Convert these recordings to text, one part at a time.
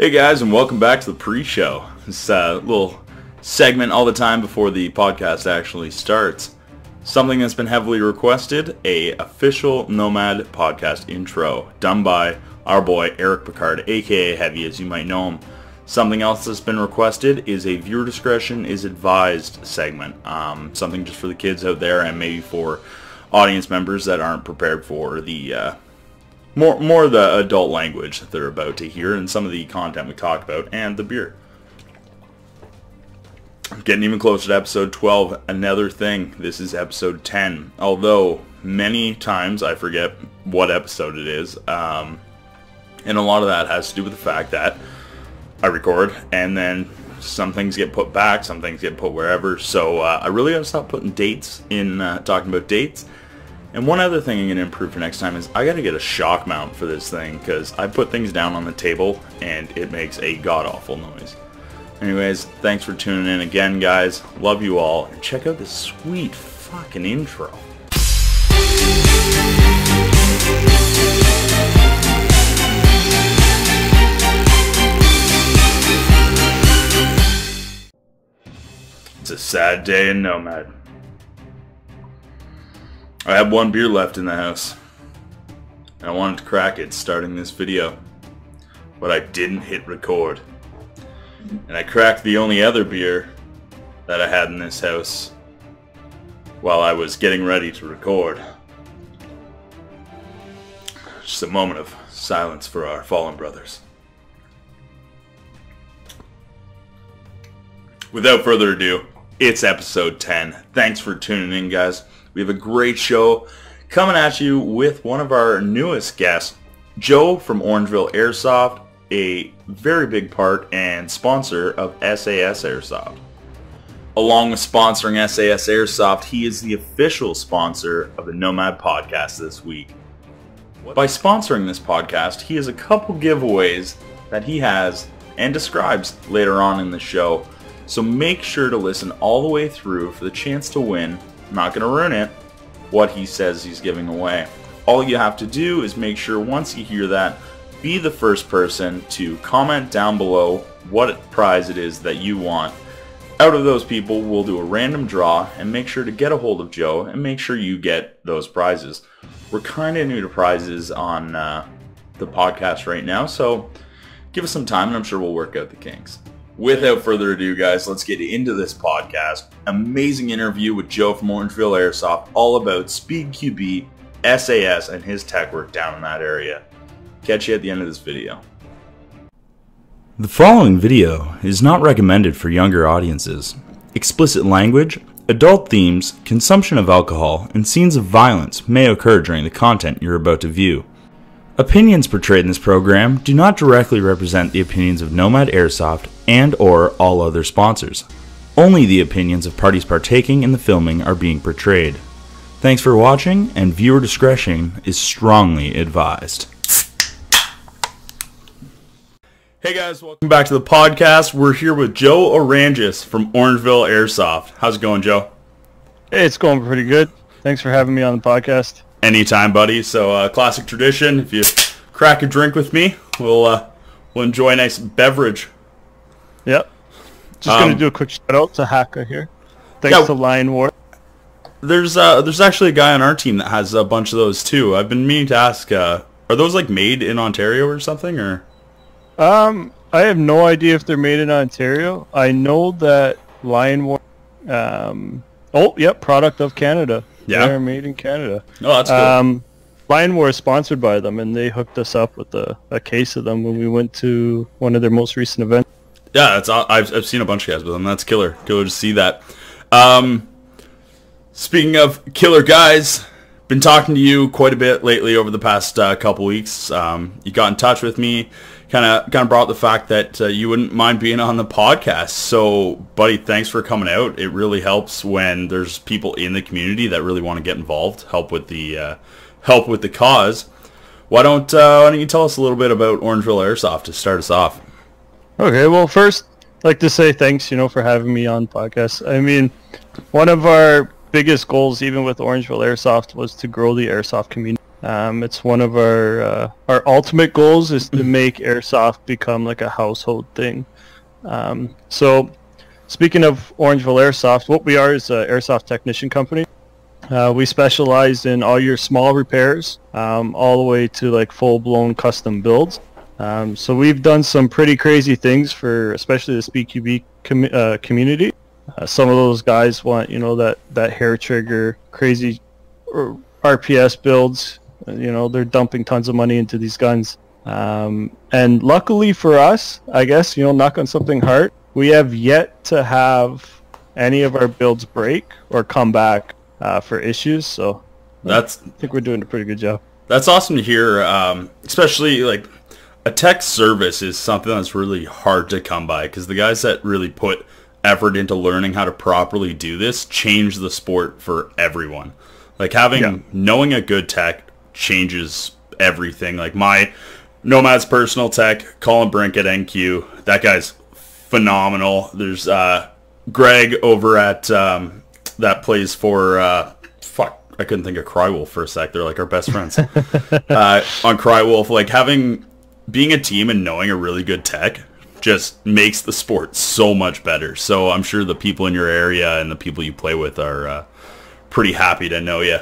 Hey guys, and welcome back to the pre-show. This little segment all the time before the podcast actually starts. Something that's been heavily requested, a official Nomad podcast intro done by our boy Eric Picard, aka Heavy as you might know him. Something else that's been requested is a viewer discretion is advised segment. Something just for the kids out there and maybe for audience members that aren't prepared for the more the adult language that they're about to hear and some of the content we talked about and the beer. I'm getting even closer to episode 12. Another thing, this is episode 10. Although many times I forget what episode it is. And a lot of that has to do with the fact that I record and then some things get put back, some things get put wherever. So I really got to stop putting dates in, talking about dates. And one other thing I'm going to improve for next time is I got to get a shock mount for this thing because I put things down on the table and it makes a god-awful noise. Anyways, thanks for tuning in again, guys. Love you all. And check out this sweet fucking intro. It's a sad day in Nomad. I have one beer left in the house. I wanted to crack it starting this video, but I didn't hit record. And I cracked the only other beer that I had in this house while I was getting ready to record. Just a moment of silence for our fallen brothers. Without further ado, it's episode 10. Thanks for tuning in, guys. We have a great show coming at you with one of our newest guests, Joe from Orangeville Airsoft, a very big part and sponsor of SAS Airsoft. Along with sponsoring SAS Airsoft, he is the official sponsor of the Nomad podcast this week. By sponsoring this podcast, he has a couple giveaways that he has and describes later on in the show. So make sure to listen all the way through for the chance to win. I'm not going to ruin it, what he says he's giving away. All you have to do is make sure once you hear that, be the first person to comment down below what prize it is that you want. Out of those people, we'll do a random draw and make sure to get a hold of Joe and make sure you get those prizes. We're kind of new to prizes on the podcast right now, so give us some time and I'm sure we'll work out the kinks. Without further ado, guys, let's get into this podcast. Amazing interview with Joe from Orangeville Airsoft, all about speedQB, SAS, and his tech work down in that area. Catch you at the end of this video. The following video is not recommended for younger audiences. Explicit language, adult themes, consumption of alcohol, and scenes of violence may occur during the content you're about to view. Opinions portrayed in this program do not directly represent the opinions of Nomad Airsoft and or all other sponsors. Only the opinions of parties partaking in the filming are being portrayed. Thanks for watching, and viewer discretion is strongly advised. Hey guys, welcome back to the podcast. We're here with Joe Orangeville from Orangeville Airsoft. How's it going, Joe? Hey, it's going pretty good. Thanks for having me on the podcast. Anytime, buddy. So, classic tradition, if you crack a drink with me, we'll enjoy a nice beverage. Yep. Just going to do a quick shout out to Haka here. Thanks to Lion War. There's actually a guy on our team that has a bunch of those too. I've been meaning to ask, are those like made in Ontario or something, or? I have no idea if they're made in Ontario. I know that Lion War, product of Canada. Yeah. They're made in Canada. Oh, that's cool. Lion War is sponsored by them, and they hooked us up with a case of them when we went to one of their most recent events. Yeah, I've seen a bunch of guys with them. That's killer. Killer to see that. Speaking of killer guys, been talking to you quite a bit lately over the past couple weeks. You got in touch with me, kind of brought up the fact that you wouldn't mind being on the podcast. So, buddy, thanks for coming out. It really helps when there's people in the community that really want to get involved, help with the cause. Why don't you tell us a little bit about Orangeville Airsoft to start us off? Okay, well, first, I'd like to say thanks, for having me on the podcast. I mean, one of our biggest goals, even with Orangeville Airsoft, was to grow the airsoft community. It's one of our ultimate goals is to make airsoft become like a household thing. So speaking of Orangeville Airsoft, what we are is an airsoft technician company. We specialize in all your small repairs, all the way to like full-blown custom builds. So we've done some pretty crazy things for especially the speedQB community. Some of those guys want, that hair trigger, crazy RPS builds. They're dumping tons of money into these guns. And luckily for us, I guess, knock on something hard, we have yet to have any of our builds break or come back for issues. So I think we're doing a pretty good job. That's awesome to hear, especially like a tech service is something that's really hard to come by, because the guys that really put effort into learning how to properly do this change the sport for everyone. Like knowing a good tech changes everything. Like my Nomad's personal tech, Colin Brink at NQ, that guy's phenomenal. There's Greg over at that plays for I couldn't think of Crywolf for a sec. They're like our best friends on Crywolf. Like being a team and knowing a really good tech just makes the sport so much better. So I'm sure the people in your area and the people you play with are pretty happy to know you.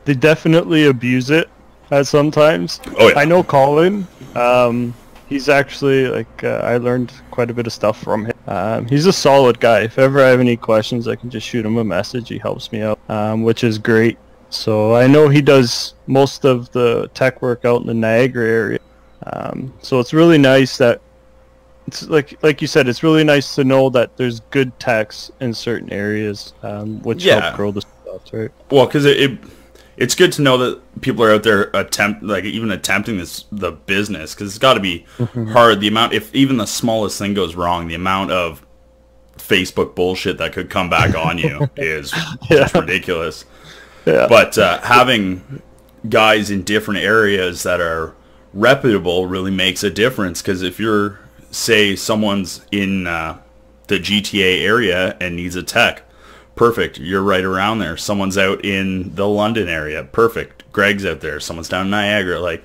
They definitely abuse it at sometimes. Oh yeah. I know Colin. He's actually I learned quite a bit of stuff from him. He's a solid guy. If ever I have any questions, I can just shoot him a message. He helps me out, which is great. So I know he does most of the tech work out in the Niagara area. So it's really nice that it's like you said, it's really nice to know that there's good techs in certain areas, which help grow the stuff, right? Well, because it's good to know that people are out there attempting the business, because it's got to be hard. The amount, if even the smallest thing goes wrong, the amount of Facebook bullshit that could come back on you is just ridiculous. Yeah. But having guys in different areas that are reputable really makes a difference, because if you're, say, someone's in the GTA area and needs a tech, perfect, you're right around there. Someone's out in the London area, perfect, Greg's out there. Someone's down in Niagara. Like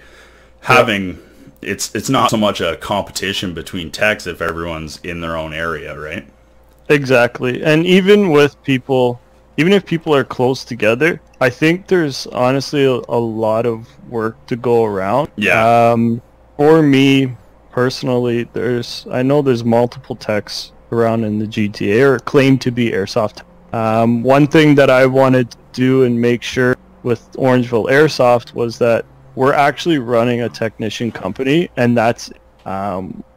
having it's not so much a competition between techs if everyone's in their own area, right? Exactly. And even if people are close together, I think there's honestly a lot of work to go around. For me personally, I know there's multiple techs around in the GTA or claim to be airsoft. One thing that I wanted to do and make sure with Orangeville Airsoft was that we're actually running a technician company, and that's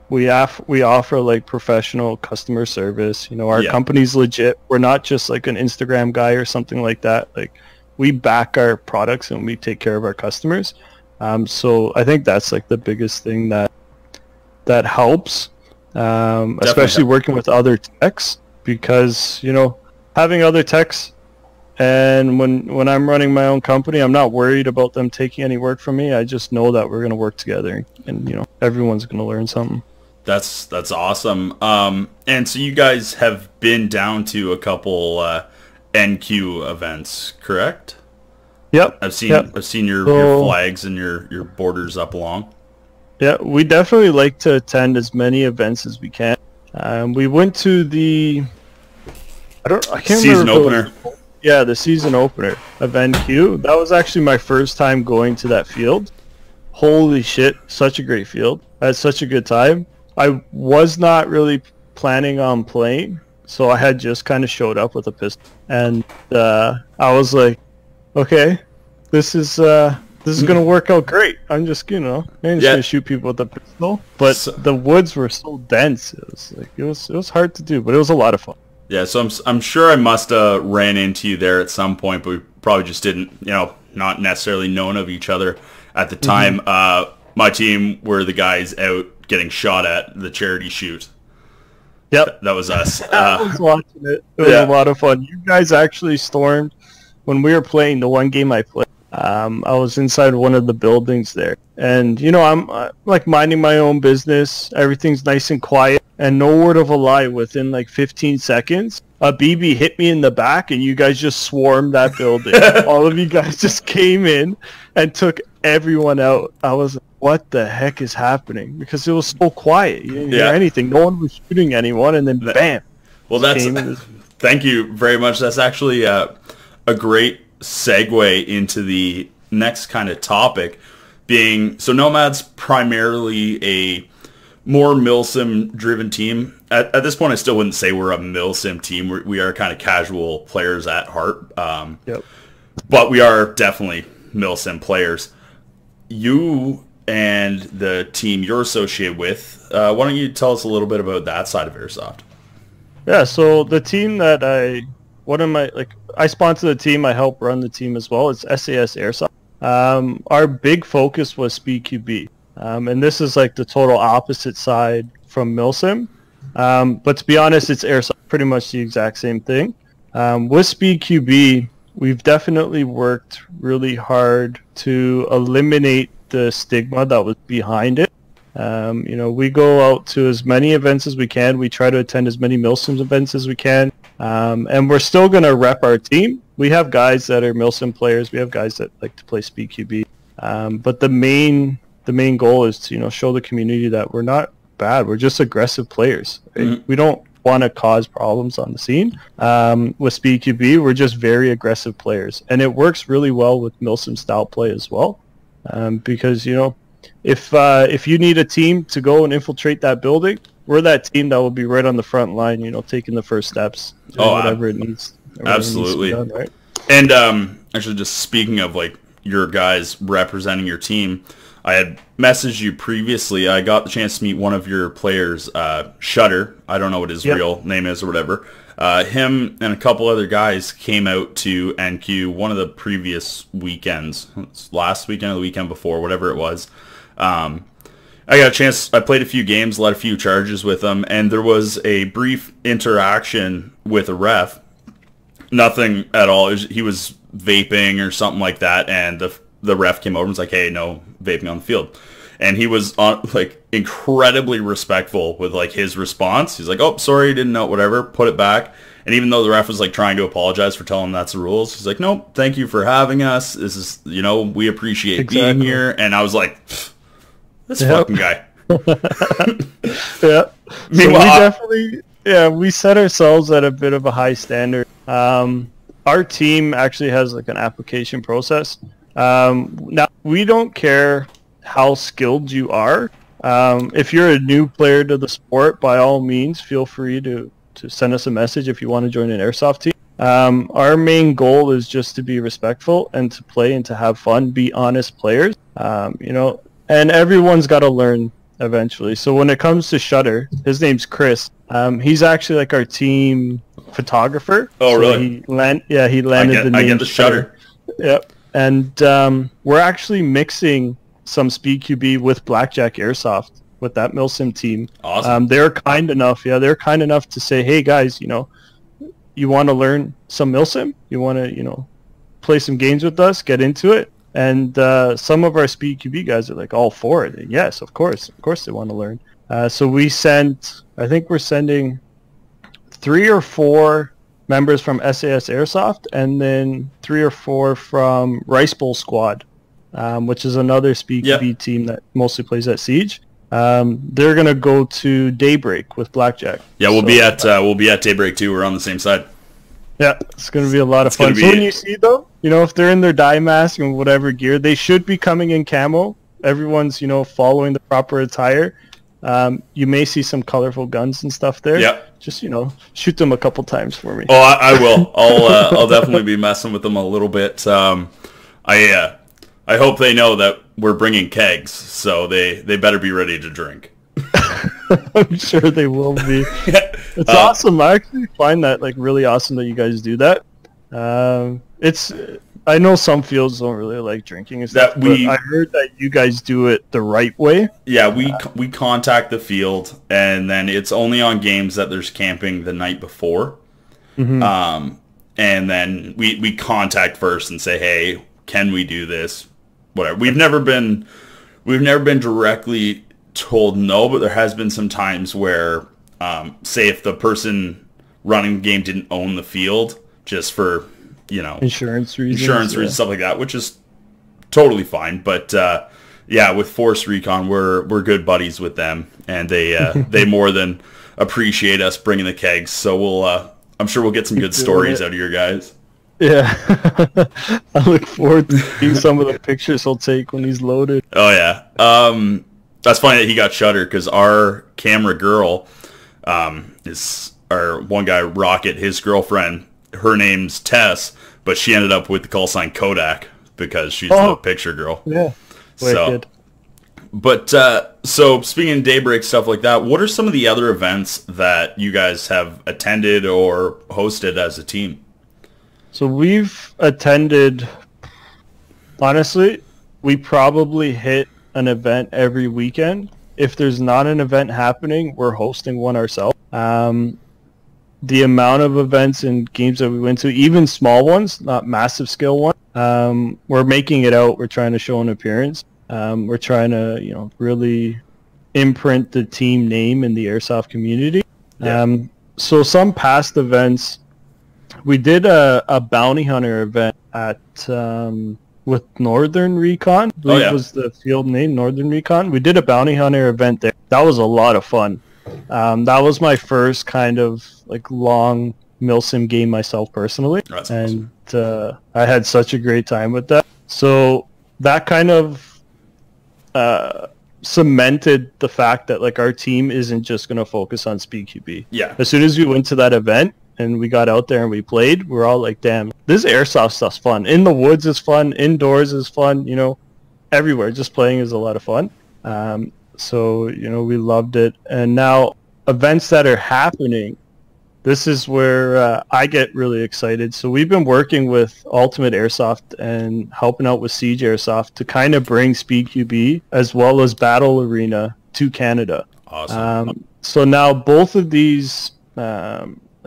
we offer like professional customer service. Our company's legit. We're not just like an Instagram guy or something like that. Like we back our products and we take care of our customers. So I think that's like the biggest thing that helps, especially working with other techs, because having other techs, and when I'm running my own company, I'm not worried about them taking any work from me. I just know that we're going to work together, and everyone's going to learn something. That's awesome. And so you guys have been down to a couple NQ events, correct? Yep. I've seen your flags and your borders up along. Yeah, we definitely like to attend as many events as we can. We went to the I can't season remember opener. Yeah, the season opener of NQ. That was actually my first time going to that field. Holy shit, such a great field. I had such a good time. I was not really planning on playing, so I had just kind of showed up with a pistol, and I was like, okay, this is gonna work out great. I'm just gonna shoot people with a pistol. But the woods were so dense. It was hard to do, but it was a lot of fun. Yeah, so I'm sure I must have ran into you there at some point, but we probably just didn't, not necessarily known of each other at the time. My team were the guys out getting shot at the charity shoot. Yep. That was us. I was watching it. It was a lot of fun. You guys actually stormed when we were playing the one game I played. I was inside one of the buildings there, and I'm like minding my own business. Everything's nice and quiet, and no word of a lie. Within like 15 seconds, a BB hit me in the back, and you guys just swarmed that building. All of you guys just came in and took everyone out. I was like, what the heck is happening? Because it was so quiet. You didn't hear anything. No one was shooting anyone, and then bam. Well, thank you very much. That's actually a great segue into the next kind of topic, being so Nomad's primarily a more milsim driven team. At this point, I still wouldn't say we're a milsim team. We are kind of casual players at heart. But we are definitely milsim players. You and the team you're associated with, why don't you tell us a little bit about that side of Airsoft? Yeah, so the team that I sponsor the team, I help run the team as well. It's SAS Airsoft. Our big focus was speedQB. And this is like the total opposite side from milsim. But to be honest, it's Airsoft, pretty much the exact same thing. With speedQB, we've definitely worked really hard to eliminate the stigma that was behind it. We go out to as many events as we can. We try to attend as many milsim events as we can. And we're still going to rep our team. We have guys that are milsim players. We have guys that like to play speedQB. But the main goal is to, show the community that we're not bad. We're just aggressive players. Right? Mm-hmm. We don't want to cause problems on the scene. With speedQB, we're just very aggressive players. And it works really well with milsim style play as well. Because, if you need a team to go and infiltrate that building, we're that team that will be right on the front line, taking the first steps, whatever it needs. Absolutely. It needs to be done, right? And actually, just speaking of like your guys representing your team, I had messaged you previously. I got the chance to meet one of your players, Shutter. I don't know what his real name is or whatever. Him and a couple other guys came out to NQ one of the previous weekends, last weekend or the weekend before, whatever it was. I got a chance. I played a few games, led a few charges with them, and there was a brief interaction with a ref. Nothing at all. He was vaping or something like that, and the ref came over and was like, "Hey, no vaping on the field." And he was incredibly respectful with his response. He's like, "Oh, sorry, didn't know, whatever." Put it back. And even though the ref was trying to apologize for telling him that's the rules, he's like, "No, thank you for having us. This is, we appreciate being here." And I was like, this fucking guy. Yeah. Meanwhile, we set ourselves at a bit of a high standard. Our team actually has an application process. Now, we don't care how skilled you are. If you're a new player to the sport, by all means, feel free to send us a message if you want to join an Airsoft team. Our main goal is just to be respectful and to play and to have fun, be honest players, and everyone's got to learn eventually. So when it comes to Shutter, his name's Chris. He's actually our team photographer. Oh, really? He landed the name. I get the Shutter. Yep. And we're actually mixing some speedQB with Blackjack Airsoft with that milsim team. Awesome. They're kind enough to say, "Hey guys, you want to learn some milsim? You want to, play some games with us? Get into it." And some of our speedQB guys are all for it. And yes, of course they want to learn. So we're sending 3 or 4 members from SAS Airsoft, and then 3 or 4 from Rice Bowl Squad, which is another speedQB team that mostly plays at Siege. They're gonna go to Daybreak with Blackjack. Yeah, we'll be at Daybreak too. We're on the same side. Yeah, it's gonna be a lot of fun. So when you see them, if they're in their dye mask and whatever gear, they should be coming in camo. Everyone's following the proper attire. You may see some colorful guns and stuff there. Yeah. Just shoot them a couple times for me. Oh, I will. I'll definitely be messing with them a little bit. I hope they know that we're bringing kegs, so they better be ready to drink. I'm sure they will be. It's awesome. I actually find that really awesome that you guys do that. I know some fields don't really like drinking and stuff, but I heard that you guys do it the right way. Yeah, we contact the field, and then it's only on games that there's camping the night before. Mm-hmm. And then we contact first and say, "Hey, can we do this?" Whatever. We've never been directly told no, but there has been some times where, say if the person running the game didn't own the field just for, insurance reasons, stuff like that, which is totally fine. But with Force Recon, we're good buddies with them, and they more than appreciate us bringing the kegs. So I'm sure we'll get some good stories out of your guys. Yeah, I look forward to seeing some of the pictures he'll take when he's loaded. Oh yeah, that's funny that he got shuttered because our camera girl is our one guy, Rocket. His girlfriend, her name's Tess, but she ended up with the call sign Kodak because she's the picture girl. Yeah, wicked. So speaking of Daybreak, stuff like that, what are some of the other events that you guys have attended or hosted as a team? So we've attended, honestly, we probably hit an event every weekend. If there's not an event happening, we're hosting one ourselves. The amount of events and games that we went to, even small ones, not massive scale ones, we're making it out. We're trying to show an appearance. We're trying to, really imprint the team name in the airsoft community. Yeah. So some past events, we did a bounty hunter event at with Northern Recon. I believe was the field name, Northern Recon. We did a bounty hunter event there. That was a lot of fun. That was my first kind of long milsim game myself personally. That's awesome. And I had such a great time with that. So that kind of cemented the fact that our team isn't just going to focus on speedQB. Yeah. As soon as we went to that event and we got out there and we played, we're all like, damn, this airsoft stuff's fun. In the woods is fun. Indoors is fun. Everywhere. Just playing is a lot of fun. So, we loved it. And now events that are happening, this is where I get really excited. So we've been working with Ultimate Airsoft and helping out with Siege Airsoft to kind of bring speedQB as well as Battle Arena to Canada. Awesome. So now both of these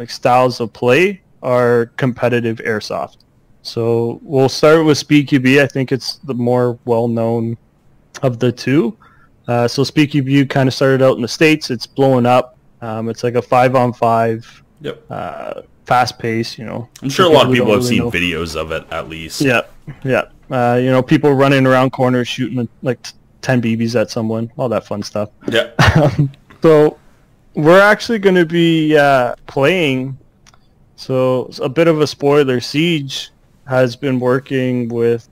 styles of play are competitive airsoft. So we'll start with speedQB. I think it's the more well-known of the two. So speedQB kind of started out in the States. It's blowing up. It's like a 5-on-5. Yep. Fast pace, I'm sure a lot of people have seen videos of it at least. Yeah. People running around corners shooting 10 BBs at someone, all that fun stuff. Yeah. So we're actually going to be playing. So a bit of a spoiler. Siege has been working with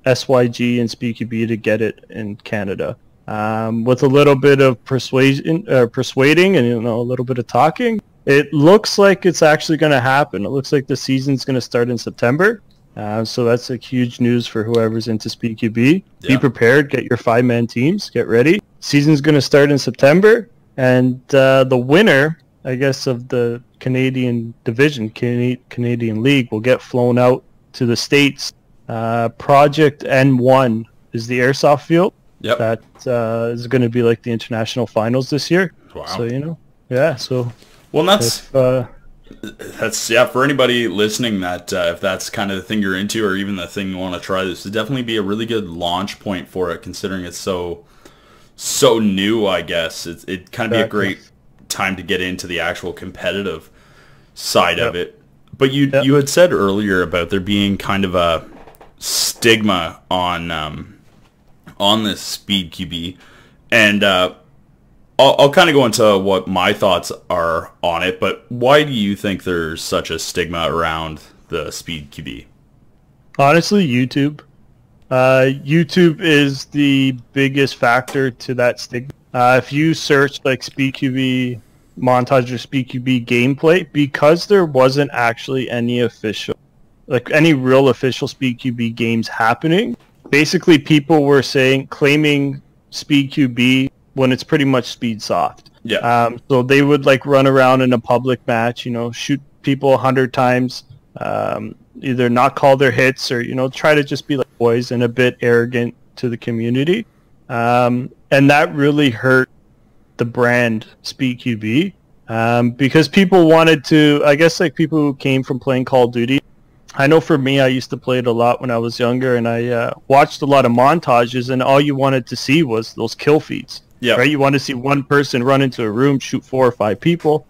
SYG and speedQB to get it in Canada. With a little bit of persuading and a little bit of talking, it looks like it's actually going to happen. It looks like the season's going to start in September. So that's huge news for whoever's into speedQB. Yeah. Be prepared. Get your 5-man teams. Get ready. Season's going to start in September, and the winner, I guess, of the Canadian division, Canadian League, will get flown out to the States. Project N1 is the airsoft field. Yep. That is going to be like the international finals this year. Wow. So, yeah. So, well, that's for anybody listening that if that's kind of the thing you're into or even the thing you want to try, this would definitely be a really good launch point for it, considering it's so new, I guess. It kind of be a great time to get into the actual competitive side of it. But you had said earlier about there being kind of a stigma on this speedQB, and I'll kind of go into what my thoughts are on it, but why do you think there's such a stigma around the speedQB? Honestly, YouTube. YouTube is the biggest factor to that stigma. If you search speedQB montage or speedQB gameplay, because there wasn't actually any real official speedQB games happening, basically people were claiming speedQB when it's pretty much speed soft. Yeah. So they would run around in a public match, shoot people 100 times, either not call their hits or, try to just be like boys and a bit arrogant to the community. And that really hurt the brand speedQB, because people wanted to, I guess people who came from playing Call of Duty. I know for me, I used to play it a lot when I was younger, and I watched a lot of montages, and all you wanted to see was those kill feeds. Yeah. Right? You wanted to see one person run into a room, shoot 4 or 5 people.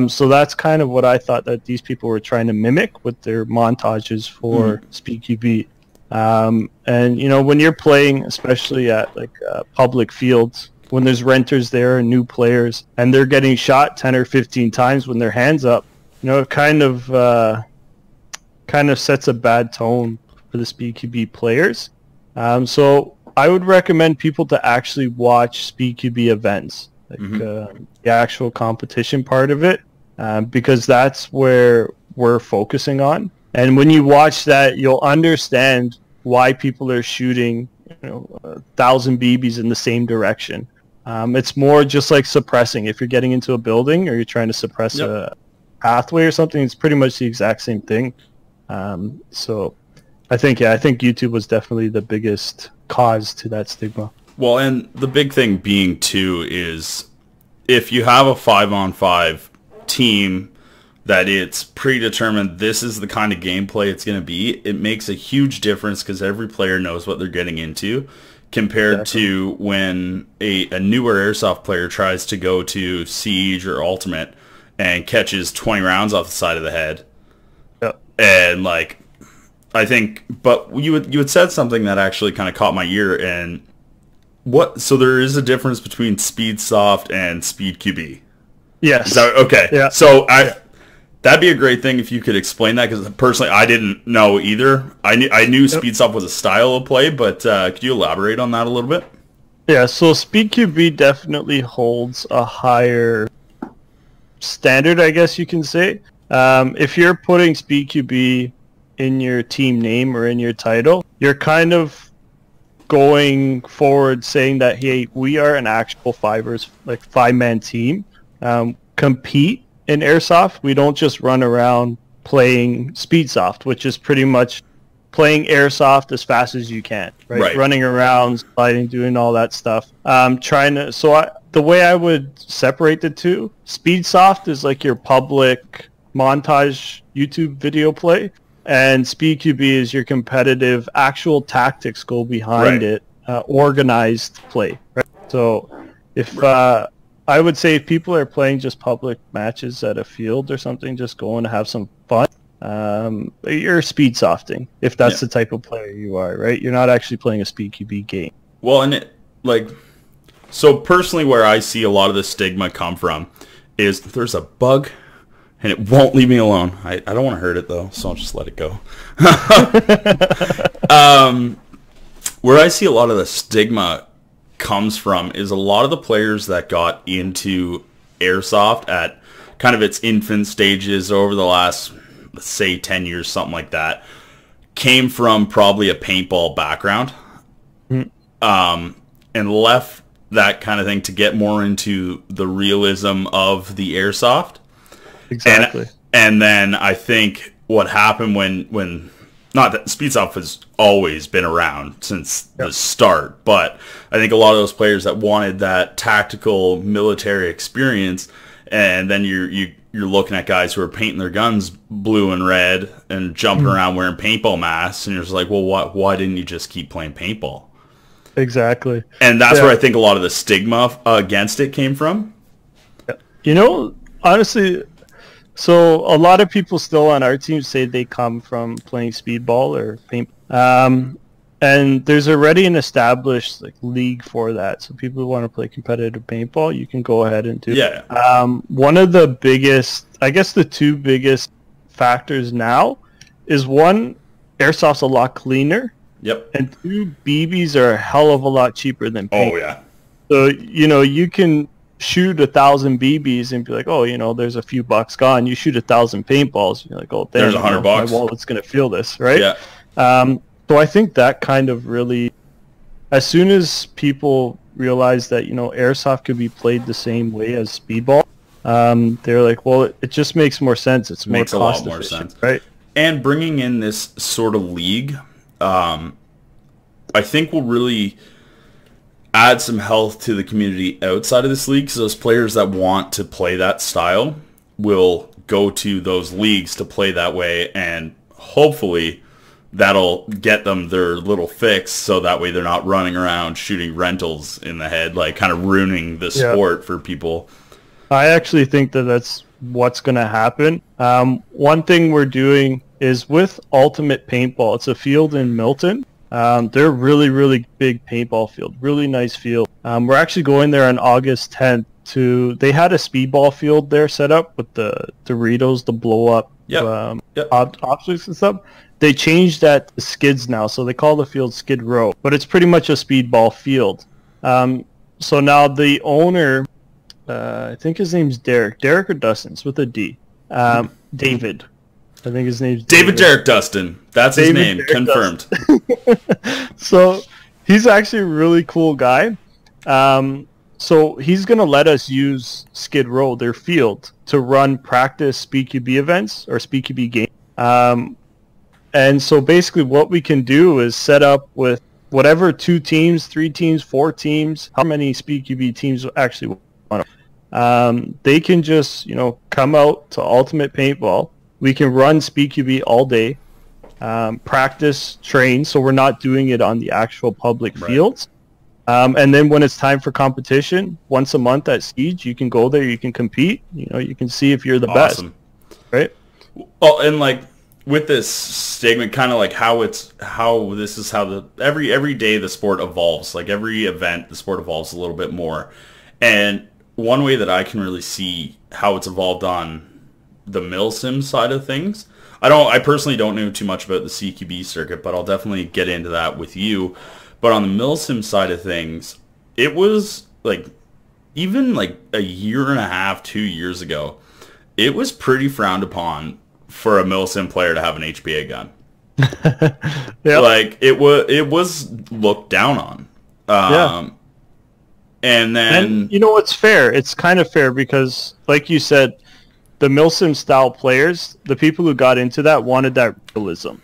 So that's kind of what I thought that these people were trying to mimic with their montages for speedQB. And you know, when you're playing, especially at like public fields, when there's renters there and new players, and they're getting shot 10 or 15 times when their hands up, you know, it kind of sets a bad tone for the speedQB players. So I would recommend people to actually watch speedQB events, like the actual competition part of it, because that's where we're focusing on. And when you watch that, you'll understand why people are shooting, you know, 1,000 BBs in the same direction. It's more just like suppressing. If you're getting into a building or you're trying to suppress a pathway or something, it's pretty much the exact same thing. So I think YouTube was definitely the biggest cause to that stigma. Well, and the big thing being too is if you have a 5-on-5 team that it's predetermined this is the kind of gameplay it's going to be, it makes a huge difference because every player knows what they're getting into, compared to when a newer Airsoft player tries to go to Siege or Ultimate and catches 20 rounds off the side of the head. Yep. And like, I think, but you had said something that actually kind of caught my ear, and so there is a difference between SpeedSoft and SpeedQB. Yes. Is that, okay. Yeah. So that'd be a great thing if you could explain that, because personally I didn't know either. I knew SpeedSoft was a style of play, but could you elaborate on that a little bit? Yeah, so SpeedQB definitely holds a higher standard, I guess you can say. If you're putting SpeedQB in your team name or in your title, you're kind of going forward saying that, hey, we are an actual five-man team. Compete in Airsoft. We don't just run around playing SpeedSoft, which is pretty much playing Airsoft as fast as you can, right? Running around, sliding, doing all that stuff. The way I would separate the two, SpeedSoft is like your public montage YouTube video play, and SpeedQB is your competitive, actual tactics go behind it, organized play. Right? So if I would say if people are playing just public matches at a field or something, just going to have some fun, you're SpeedSofting, if that's the type of player you are, right? You're not actually playing a SpeedQB game. Well, and so personally where I see a lot of the stigma come from is there's a bug and it won't leave me alone. I don't want to hurt it though, so I'll just let it go. Where I see a lot of the stigma comes from is a lot of the players that got into Airsoft at kind of its infant stages over the last, let's say, 10 years, something like that, came from probably a paintball background, and left that kind of thing to get more into the realism of the Airsoft. Exactly. And then I think what happened when not that SpeedSoft has always been around since the start, but I think a lot of those players that wanted that tactical military experience, and then you're looking at guys who are painting their guns blue and red and jumping around wearing paintball masks, and you're just like, well, why didn't you just keep playing paintball? Exactly. And that's where I think a lot of the stigma against it came from. You know, honestly, so a lot of people still on our team say they come from playing speedball or paint. And there's already an established league for that. So people who want to play competitive paintball, you can go ahead and do it. Yeah. One of the biggest, I guess the two biggest factors now is, one, Airsoft's a lot cleaner. Yep. And two, BBs are a hell of a lot cheaper than paint. Oh, yeah. So, you know, you can shoot 1,000 BBs and be like, oh, you know, there's a few bucks gone. You shoot 1,000 paintballs, you're like, oh, damn, there's $100. My wallet's going to feel this, right? Yeah. So I think that kind of really, as soon as people realize that, you know, Airsoft could be played the same way as speedball, they're like, well, it just makes more sense. It's more cost efficient, right? And bringing in this sort of league, I think will really add some health to the community outside of this league, because those players that want to play that style will go to those leagues to play that way, and hopefully that'll get them their little fix, so that way they're not running around shooting rentals in the head, like kind of ruining the sport for people. I actually think that that's what's going to happen. One thing we're doing is with Ultimate Paintball. It's a field in Milton. They're a really, really big paintball field. Really nice field. We're actually going there on August 10th they had a speedball field there set up with the Doritos, the blow up objects and stuff. They changed that to skids now, so they call the field Skid Row, but it's pretty much a speedball field. So now the owner, I think his name's Derek or Dustin, it's with a D. David. I think his name's David Derek Dustin. That's his name, Derek confirmed. So he's actually a really cool guy. So he's going to let us use Skid Row, their field, to run practice speedQB events or speedQB games. And so basically what we can do is set up with whatever 2 teams, 3 teams, 4 teams, how many speedQB teams actually want to. They can just, come out to Ultimate Paintball. We can run speedQB all day, practice, train, so we're not doing it on the actual public fields. And then when it's time for competition, once a month at Siege, you can go there, you can compete, you can see if you're the best, right? Well, and with this statement, kind of how every day the sport evolves. Like every event, the sport evolves a little bit more. And one way that I can really see how it's evolved on the milsim side of things, I personally don't know too much about the CQB circuit, but I'll definitely get into that with you. But on the milsim side of things, it was even a year and a half, 2 years ago, it was pretty frowned upon for a milsim player to have an HPA gun. Yep. It was looked down on. And then it's fair. It's kind of fair because, like you said, the milsim style players, the people who got into that wanted that realism.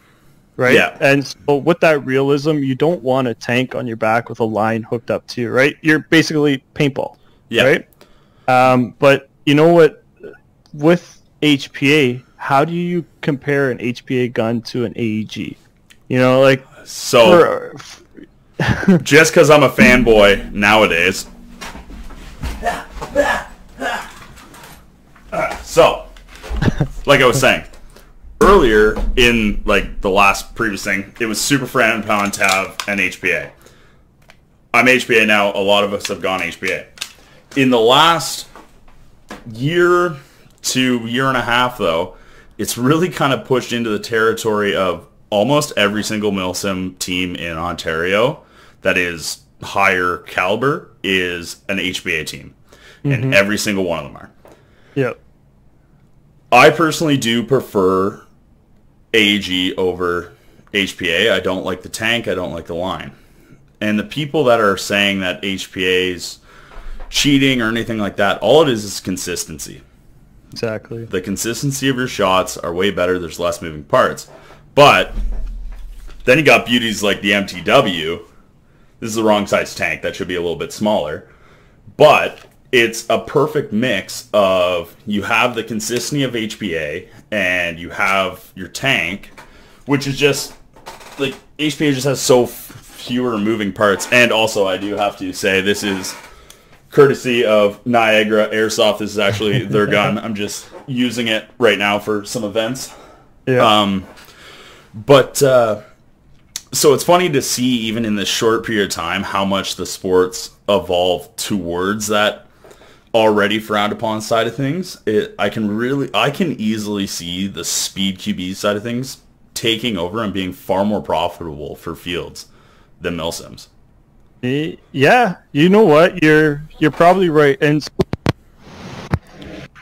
Right? Yeah. And so with that realism, you don't want a tank on your back with a line hooked up to you, right? You're basically paintball. Yeah. Right? But you know what? With HPA, how do you compare an HPA gun to an AEG? So just because I'm a fanboy nowadays. So, like I was saying, earlier in the last previous thing, it was super frowned upon to have an HPA. I'm HPA now. A lot of us have gone HPA. In the last year to year and a half, though, it's really kind of pushed into the territory of almost every single milsim team in Ontario that is higher caliber is an HPA team. Mm-hmm. And every single one of them are. Yep. I personally do prefer AEG over HPA. I don't like the tank. I don't like the line. And the people that are saying that HPA is cheating or anything like that, all it is consistency. Exactly. The consistency of your shots are way better. There's less moving parts. But then you got beauties like the MTW. This is the wrong size tank. That should be a little bit smaller. But it's a perfect mix of you have the consistency of HPA and you have your tank, which is just HPA just has so fewer moving parts. And also, I do have to say, this is courtesy of Niagara Airsoft. This is actually their gun. I'm just using it right now for some events. Yeah. So it's funny to see, even in this short period of time, how much the sports evolved towards that already frowned upon side of things. I can easily see the speedQB side of things taking over and being far more profitable for fields than milsims. Yeah, you know what? You're probably right. And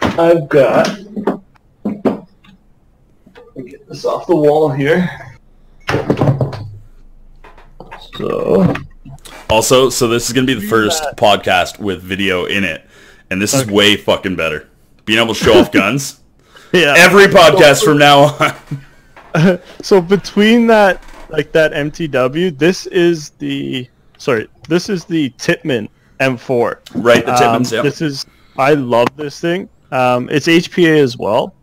I've got, let me get this off the wall here. So this is going to be the first podcast with video in it. And this is way fucking better. Being able to show off guns. Yeah. Every podcast from now on. So between that, that MTW, this is the Tippmann M4. Right, the Tippmanns, yeah. I love this thing. It's HPA as well.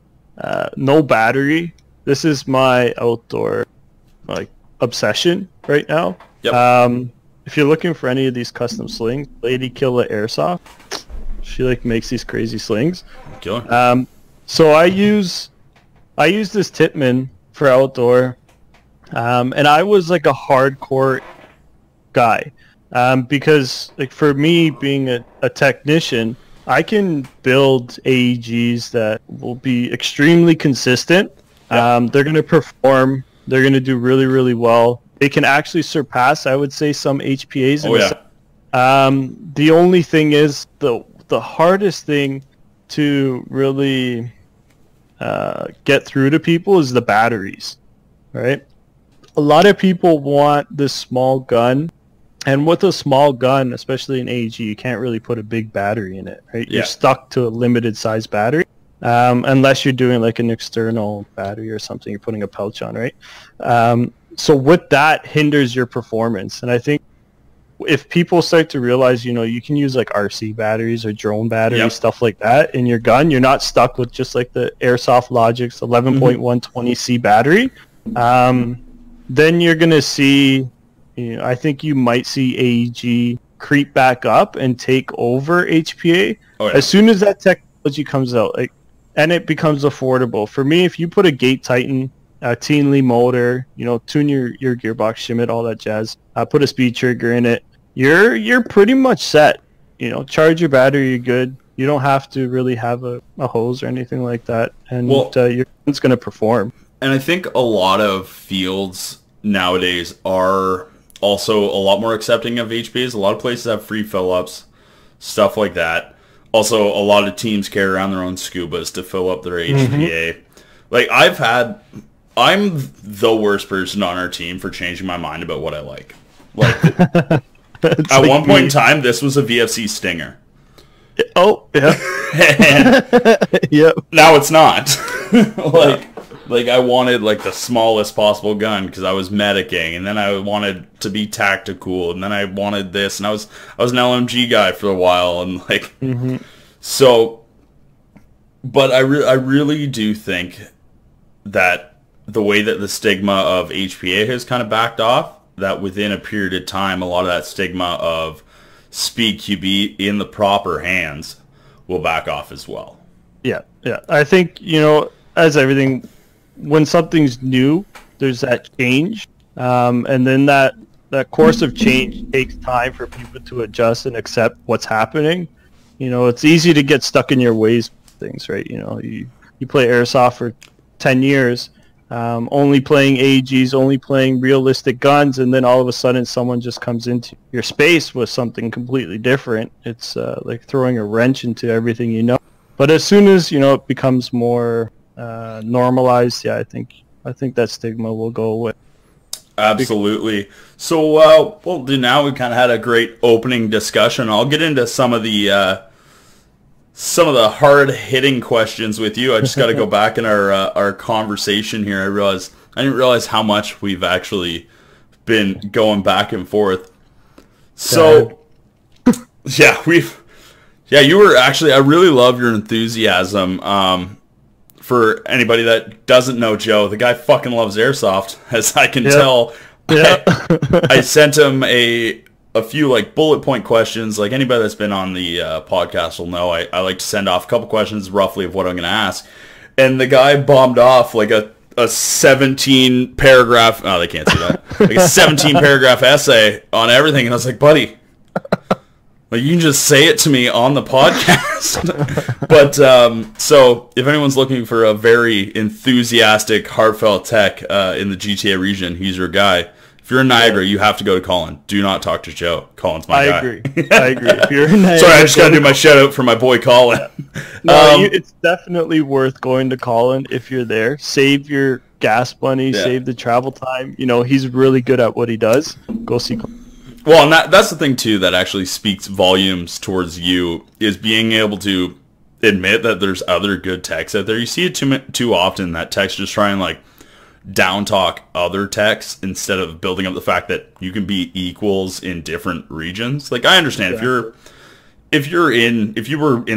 No battery. This is my outdoor, obsession right now. Yep. If you're looking for any of these custom slings, Lady Killer Airsoft, She like makes these crazy slings. Killer. So I use this Tippmann for outdoor, and I was like a hardcore guy, because like for me being a technician, I can build AEGs that will be extremely consistent. They're going to perform. They're going to do really, really well. They can actually surpass, I would say, some HPAs. The only thing is the hardest thing to really get through to people is the batteries, right? A lot of people want this small gun, and with a small gun, especially an AEG, you can't really put a big battery in it, right? You're stuck to a limited size battery, unless you're doing like an external battery or something. You're putting a pouch on, right? So with that hinders your performance, and I think if people start to realize, you can use like RC batteries or drone batteries, stuff like that in your gun, you're not stuck with just like the Airsoft Logic's 11.120C battery. Then you're going to see, I think you might see AEG creep back up and take over HPA as soon as that technology comes out, and it becomes affordable. For me, if you put a Gate Titan, a Teenley motor, tune your gearbox, shim it, all that jazz, put a speed trigger in it, you're pretty much set. Charge your battery, you're good. You don't have to really have a hose or anything like that, and your gun's going to perform. And I think a lot of fields nowadays are also a lot more accepting of HPAs. A lot of places have free fill-ups, stuff like that. Also, a lot of teams carry around their own scubas to fill up their HPA. Like, I'm the worst person on our team for changing my mind about what I like. Like, at one point in time, this was a VFC Stinger. Oh, yeah. And now it's not. Like I wanted like the smallest possible gun because I was medicing, and then I wanted to be tactical, and then I wanted this, and I was an LMG guy for a while, and like so. But I really do think that the way that the stigma of HPA has kind of backed off, that within a period of time, a lot of that stigma of speedQB in the proper hands will back off as well. Yeah. I think, as everything, when something's new, there's that change, and then that course of change takes time for people to adjust and accept what's happening. It's easy to get stuck in your ways of things, right? You play Airsoft for 10 years, only playing AEGs, only playing realistic guns, and then all of a sudden someone just comes into your space with something completely different. It's like throwing a wrench into everything. But as soon as it becomes more normalized, I think that stigma will go away. Absolutely. So well, now we kind of had a great opening discussion. I'll get into some of the hard hitting questions with you. I just got to go back in our conversation here. I didn't realize how much we've actually been going back and forth. So you were actually, I really love your enthusiasm. For anybody that doesn't know Joe, the guy fucking loves Airsoft, as I can tell. I sent him a few like bullet point questions. Like anybody that's been on the podcast will know, I like to send off a couple questions roughly of what I'm going to ask. And the guy bombed off like a 17 paragraph, oh, they can't see that, like a 17 paragraph essay on everything. And I was like, buddy, like, you can just say it to me on the podcast. But so if anyone's looking for a very enthusiastic, heartfelt tech in the GTA region, he's your guy. If you're in Niagara, you have to go to Colin. Do not talk to Joe. Colin's my guy. I agree. If you're in Niagara, sorry, I just got to do my shout out for my boy Colin. It's definitely worth going to Colin if you're there. Save your gas money, save the travel time. He's really good at what he does. Go see Colin. Well, and that's the thing, too, that actually speaks volumes towards you, is being able to admit that there's other good techs out there. You see it too often, that techs just try and, like, down-talk other techs instead of building up the fact that you can be equals in different regions. Like, I understand, if you were in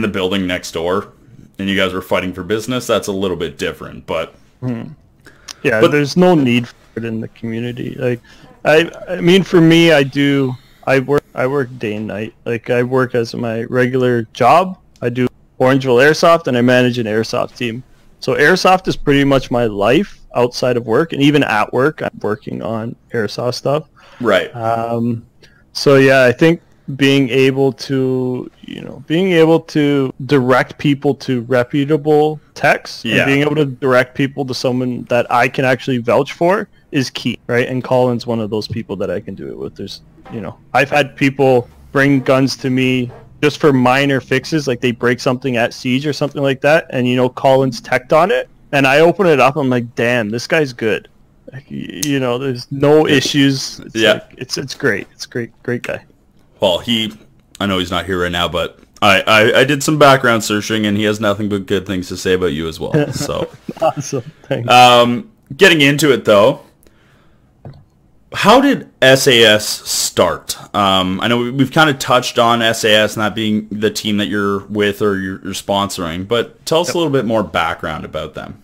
the building next door and you guys were fighting for business, that's a little bit different, but... But there's no need for it in the community. Like, I mean, for me, I work I work day and night. Like, I work as my regular job. I do Orangeville Airsoft, and I manage an airsoft team. So airsoft is pretty much my life outside of work, and even at work, I'm working on airsoft stuff. Right. So yeah, I think being able to direct people to reputable techs, and being able to direct people to someone that I can actually vouch for is key, right? And Colin's one of those people that I can do it with. There's, I've had people bring guns to me just for minor fixes, like they break something at Siege or something like that, and Colin's teched on it, and I open it up, I'm like, damn, this guy's good. Like, there's no issues. It's great. It's great guy. Well, I know he's not here right now, but I did some background searching, and he has nothing but good things to say about you as well. So awesome. Thanks. Getting into it though, how did SAS start? I know we've kind of touched on SAS not being the team that you're with or you're sponsoring, but tell us a little bit more background about them.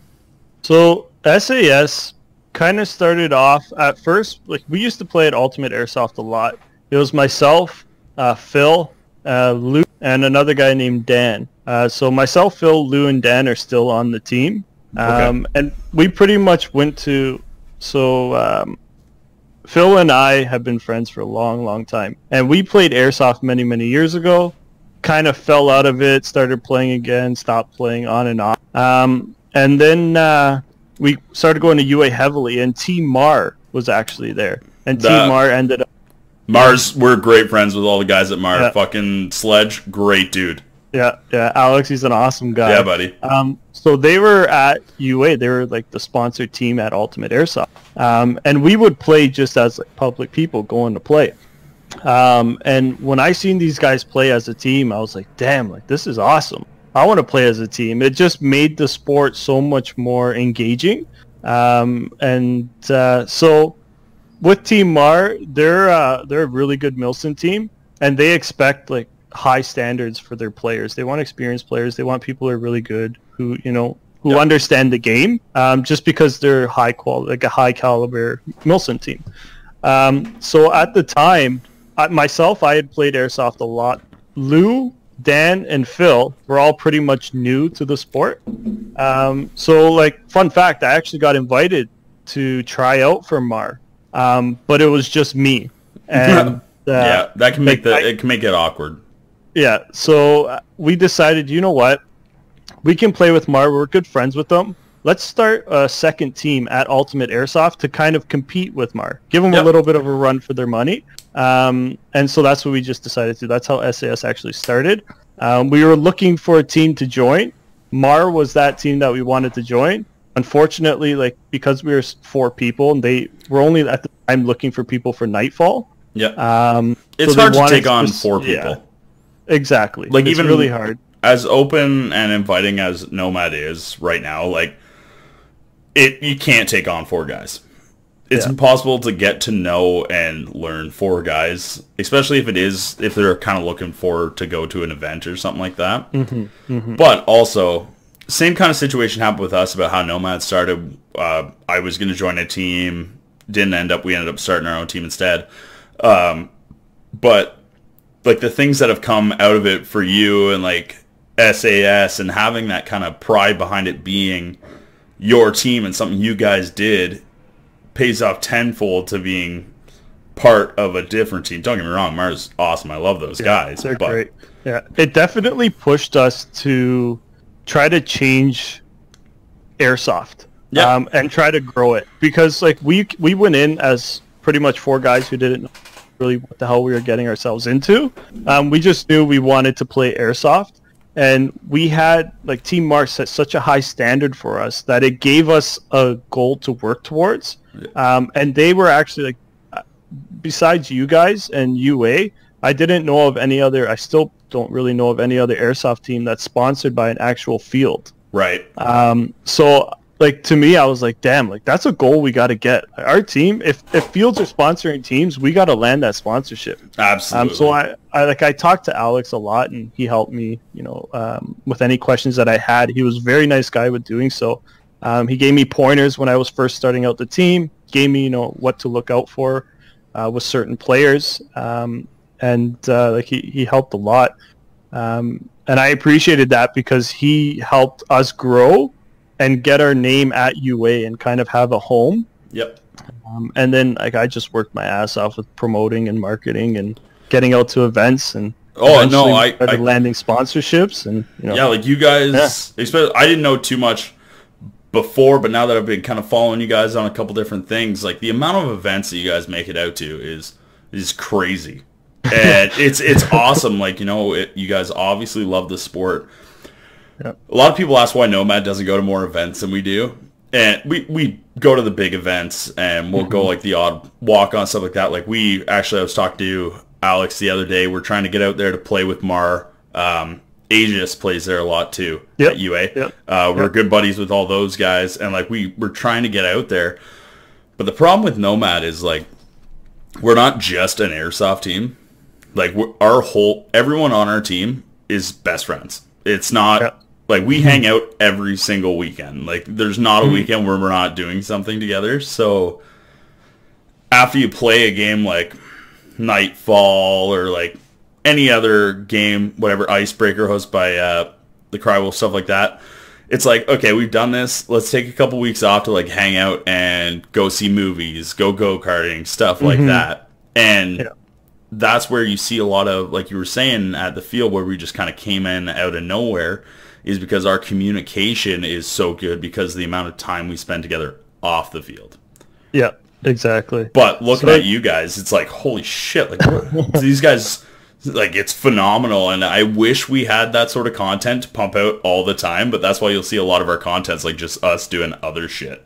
So SAS kind of started off at first, like, we used to play at Ultimate Airsoft a lot. It was myself, Phil, Lou, and another guy named Dan. So myself, Phil, Lou, and Dan are still on the team. And we pretty much went to... Phil and I have been friends for a long, long time. And we played Airsoft many, many years ago. Kind of fell out of it, started playing again, stopped playing on and off. And then we started going to UA heavily, and Team Mar was actually there. And Team Mar ended up... Mars, we're great friends with all the guys at Mar. Yeah. Fucking Sledge, great dude. Yeah. Alex, he's an awesome guy. Yeah, buddy. So they were at UA. They were like the sponsored team at Ultimate Airsoft. And we would play just as like public people going to play. And when I seen these guys play as a team, I was like, damn, like, this is awesome. I want to play as a team. It just made the sport so much more engaging. So with Team Mar, they're a really good Milson team, and they expect like high standards for their players. They want experienced players. They want people who are really good, who understand the game. Just because they're high quality, like a high caliber Milson team. So at the time, I had played Airsoft a lot. Lou, Dan, and Phil were all pretty much new to the sport. So like, fun fact, I actually got invited to try out for Mar. But it was just me, and that can make it can make it awkward. Yeah, so we decided, you know what, we can play with Mar. We're good friends with them. Let's start a second team at Ultimate Airsoft to kind of compete with Mar, give them a little bit of a run for their money. And so that's what we just decided to. That's how SAS actually started. We were looking for a team to join. Mar was that team that we wanted to join. Unfortunately, like, because we were 4 people, and they were only at the time looking for people for Nightfall. Yeah. It's hard to take on 4 people. Yeah, exactly. Like, it's even really hard. As open and inviting as Nomad is right now, like, you can't take on 4 guys. It's impossible to get to know and learn 4 guys, especially if they're kind of looking to go to an event or something like that. But also, same kind of situation happened with us about how Nomad started. I was going to join a team, we ended up starting our own team instead. But like, the things that have come out of it for you and like SAS and having that kind of pride behind it being your team and something you guys did pays off tenfold to being part of a different team. Don't get me wrong, Mars awesome. I love those guys. They're great. Yeah, it definitely pushed us to try to change Airsoft, and try to grow it, because like we went in as pretty much 4 guys who didn't know really what the hell we were getting ourselves into. We just knew we wanted to play Airsoft, and we had, like, Team Mars set such a high standard for us that it gave us a goal to work towards. And they were actually, like, besides you guys and UA, I didn't know of any other, I still don't really know of any other Airsoft team that's sponsored by an actual field. Right. So, like, to me, I was like, damn, like, that's a goal we got to get. Our team, if fields are sponsoring teams, we got to land that sponsorship. Absolutely. So I talked to Alex a lot, and he helped me, with any questions that I had. He was a very nice guy with doing so. He gave me pointers when I was first starting out the team, gave me, what to look out for with certain players. and like he helped a lot, and I appreciated that because he helped us grow and get our name at UA and kind of have a home. Yep. And then like I just worked my ass off with promoting and marketing and getting out to events, and I started landing sponsorships, and yeah, like you guys, especially, I didn't know too much before, but now that I've been kind of following you guys on a couple different things, like the amount of events that you guys make it out to is crazy, and it's awesome. Like, you know, you guys obviously love the sport. Yep. A lot of people ask why Nomad doesn't go to more events than we do, and we go to the big events, and we'll go like the odd walk on, stuff like that. Like I was talking to Alex the other day. We're trying to get out there to play with Mar. Aegis plays there a lot too at UA. Yep. We're good buddies with all those guys, and like we're trying to get out there. But the problem with Nomad is like we're not just an airsoft team. Like everyone on our team is best friends. It's not like we hang out every single weekend. Like there's not a weekend where we're not doing something together. So after you play a game like Nightfall or like any other game, whatever, Icebreaker hosted by the Crywolf, stuff like that, it's like, okay, we've done this. Let's take a couple weeks off to like hang out and go see movies, go-karting, stuff like that. And that's where you see a lot of, like you were saying, at the field where we just kind of came in out of nowhere, is because our communication is so good because of the amount of time we spend together off the field. Yeah, exactly. But looking at you guys, it's like, holy shit, like these guys, like, it's phenomenal, and I wish we had that sort of content to pump out all the time, but that's why you'll see a lot of our content's like just us doing other shit.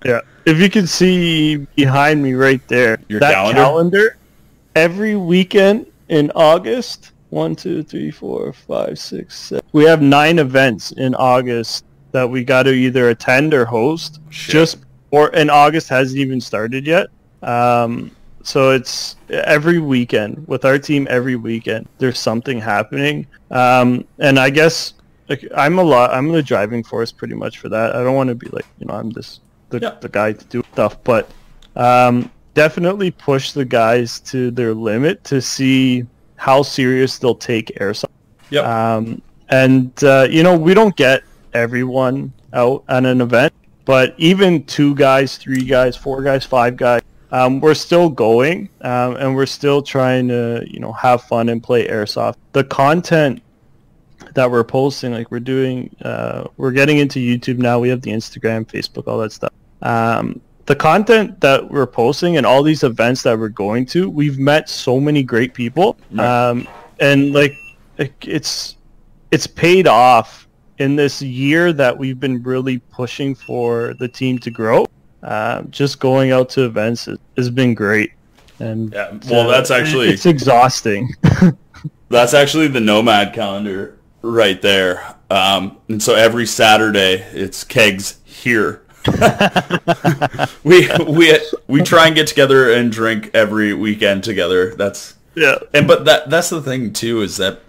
Yeah. If you can see behind me right there, your that calendar, every weekend in August, 1, 2, 3, 4, 5, 6, 7. We have 9 events in August that we got to either attend or host. And August hasn't even started yet. So it's every weekend with our team. Every weekend there's something happening. And I guess like I'm the driving force pretty much for that. I don't want to be like, you know, I'm the guy to do stuff, but definitely push the guys to their limit to see how serious they'll take airsoft. You know, we don't get everyone out at an event, but even 2 guys, 3 guys, 4 guys, 5 guys, we're still going, and we're still trying to, you know, have fun and play airsoft. The content that we're posting, like we're getting into YouTube now. We have the Instagram, Facebook, all that stuff. The content that we're posting and all these events that we're going to, we've met so many great people, and like it's paid off in this year that we've been really pushing for the team to grow. Just going out to events has been great, and that's actually, it's exhausting. That's actually the Nomad calendar right there, and so every Saturday it's kegs here. we try and get together and drink every weekend together. But that's the thing too, is that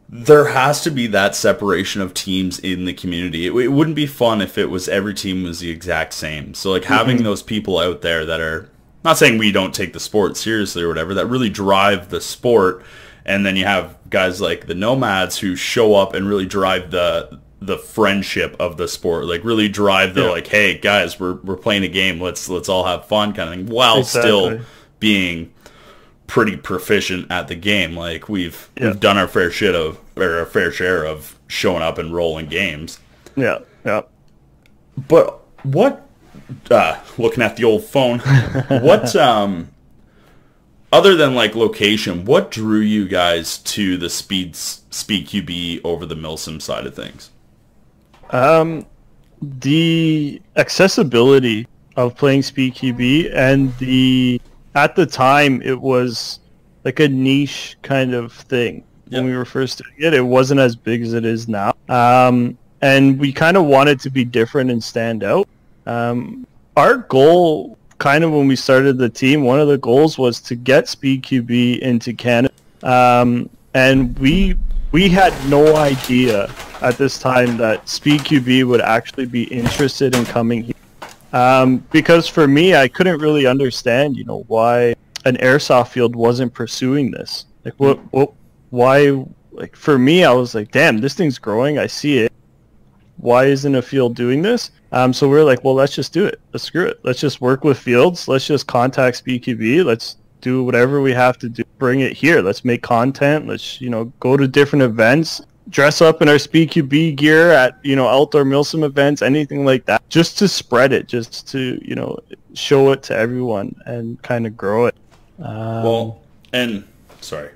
there has to be that separation of teams in the community. It wouldn't be fun if it was every team was the exact same. So like having those people out there that are, not saying we don't take the sport seriously or whatever, that really drive the sport, and then you have guys like the Nomads who show up and really drive the friendship of the sport, like really drive the like, hey guys, we're playing a game, let's all have fun kind of thing, while still being pretty proficient at the game. Like we've done our fair share of showing up and rolling games. But what looking at the old phone, what other than like location, what drew you guys to the speedQB over the Milsim side of things? The accessibility of playing speedQB, and at the time it was like a niche kind of thing. When we were first doing it, it wasn't as big as it is now. And we kind of wanted to be different and stand out. Our goal, kind of when we started the team, one of the goals was to get speedQB into Canada. And we had no idea at this time that speedQB would actually be interested in coming here. Because for me, I couldn't really understand, you know, why an airsoft field wasn't pursuing this? Like, why? Like, for me, I was like, damn, this thing's growing. I see it. Why isn't a field doing this? So we're like, well, let's just do it. Let's screw it. Let's just work with fields. Let's just contact speedQB. Let's do whatever we have to do. Bring it here. Let's make content. Let's, go to different events. Dress up in our speedQB gear at, outdoor milsim events, anything like that. Just to spread it. Just to, show it to everyone and kind of grow it. Sorry.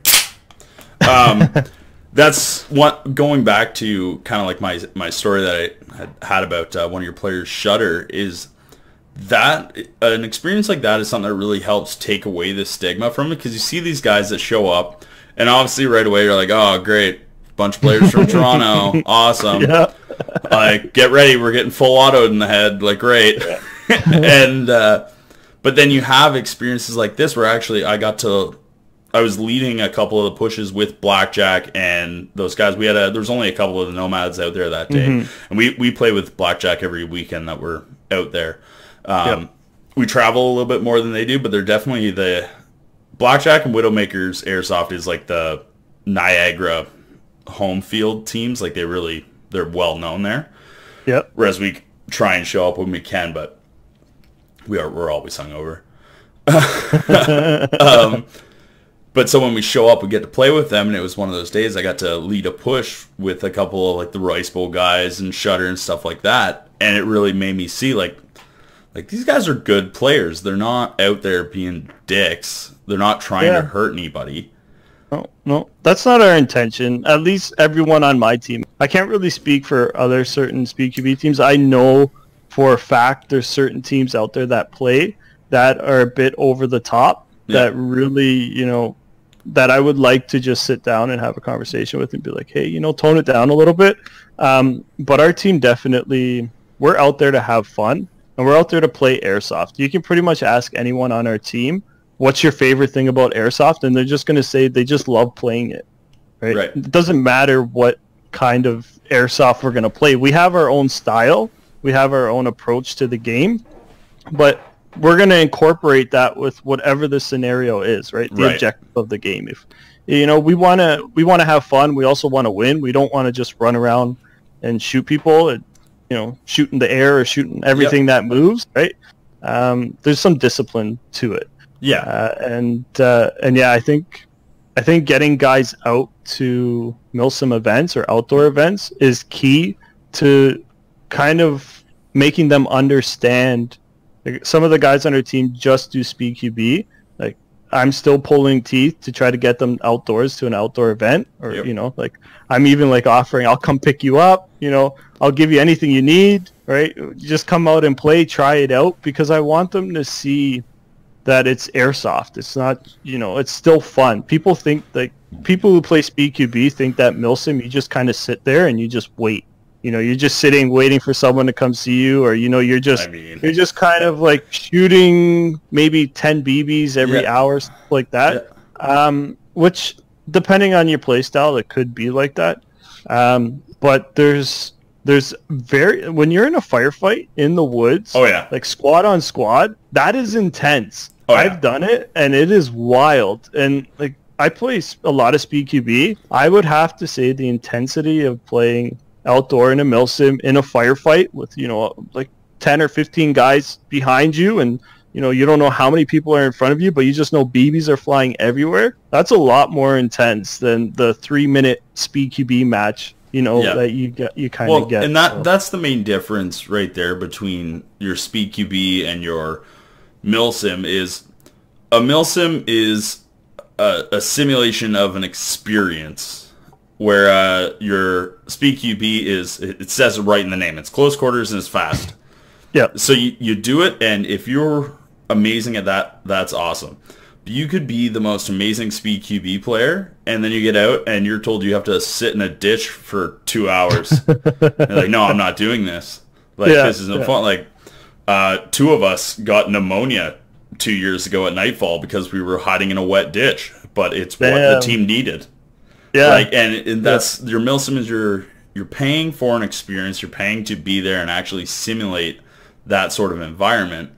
That's what, going back to kind of like my story that I had about one of your players, Shutter, is that an experience like that is something that really helps take away the stigma from it, because you see these guys that show up and obviously right away you're like, oh great, bunch of players from Toronto, awesome. Yeah. Like, get ready, we're getting full autoed in the head, like, great. And but then you have experiences like this where actually I was leading a couple of the pushes with Blackjack and those guys. There was only a couple of the Nomads out there that day. And we play with Blackjack every weekend that we're out there. We travel a little bit more than they do, but they're definitely the Blackjack and Widowmaker's Airsoft is like the Niagara home field teams. Like, they're well known there. Yep. Whereas we try and show up when we can, but we're always hungover. But so when we show up, we get to play with them, and it was one of those days I got to lead a push with a couple of like the Rice Bowl guys and Shutter and stuff like that, and it really made me see like these guys are good players. They're not out there being dicks. They're not trying to hurt anybody. No, that's not our intention. At least everyone on my team. I can't really speak for other certain speedQB teams. I know for a fact there's certain teams out there that play that are a bit over the top. Yeah. That really, that I would like to just sit down and have a conversation with and be like, hey, tone it down a little bit. But our team definitely, we're out there to have fun, and we're out there to play airsoft. You can pretty much ask anyone on our team, what's your favorite thing about airsoft? And they're just going to say they just love playing it. Right? It doesn't matter what kind of airsoft we're going to play. We have our own style. We have our own approach to the game. But we're going to incorporate that with whatever the scenario is, right? The objective of the game. If we want to have fun, we also want to win. We don't want to just run around and shoot people, and, shoot in the air or shooting everything that moves, right? There's some discipline to it. Yeah. And yeah, I think getting guys out to milsim events or outdoor events is key to kind of making them understand. Like, some of the guys on our team just do speedQB. Like, I'm still pulling teeth to try to get them outdoors to an outdoor event, or like, I'm even like offering, I'll come pick you up. I'll give you anything you need. Right? Just come out and play, try it out, because I want them to see that it's airsoft. It's not, it's still fun. People think, like, people who play speedQB think that milsim, you just kind of sit there and you just wait. You're just sitting, waiting for someone to come see you, or, you're just kind of like shooting maybe 10 BBs every hour, stuff like that. Yeah. Which, depending on your play style, it could be like that. But there's when you're in a firefight in the woods, like squad on squad, that is intense. I've done it, and it is wild. And like, I play a lot of speedQB. I would have to say the intensity of playing outdoor in a milsim in a firefight with like 10 or 15 guys behind you, and you don't know how many people are in front of you, but you just know BBs are flying everywhere. That's a lot more intense than the 3-minute speedQB match that you kind of get. And that's the main difference right there between your speedQB and your milsim. Is a milsim is a simulation of an experience, where your speedQB is, it says it right in the name, it's close quarters and it's fast. Yeah. So you do it, and if you're amazing at that, that's awesome. But you could be the most amazing speedQB player, and then you get out and you're told you have to sit in a ditch for 2 hours. And like, no, I'm not doing this. Like, this isn't fun. Like, 2 of us got pneumonia 2 years ago at nightfall because we were hiding in a wet ditch, but it's what the team needed. Yeah, like, and that's your milsim is you're paying for an experience. You're paying to be there and actually simulate that sort of environment.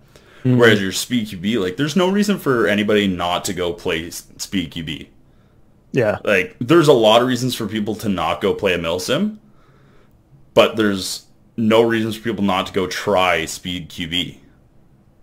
Whereas your speedQB, like, there's no reason for anybody not to go play speedQB. Yeah. Like, there's a lot of reasons for people to not go play a milsim, but there's no reasons for people not to go try speedQB.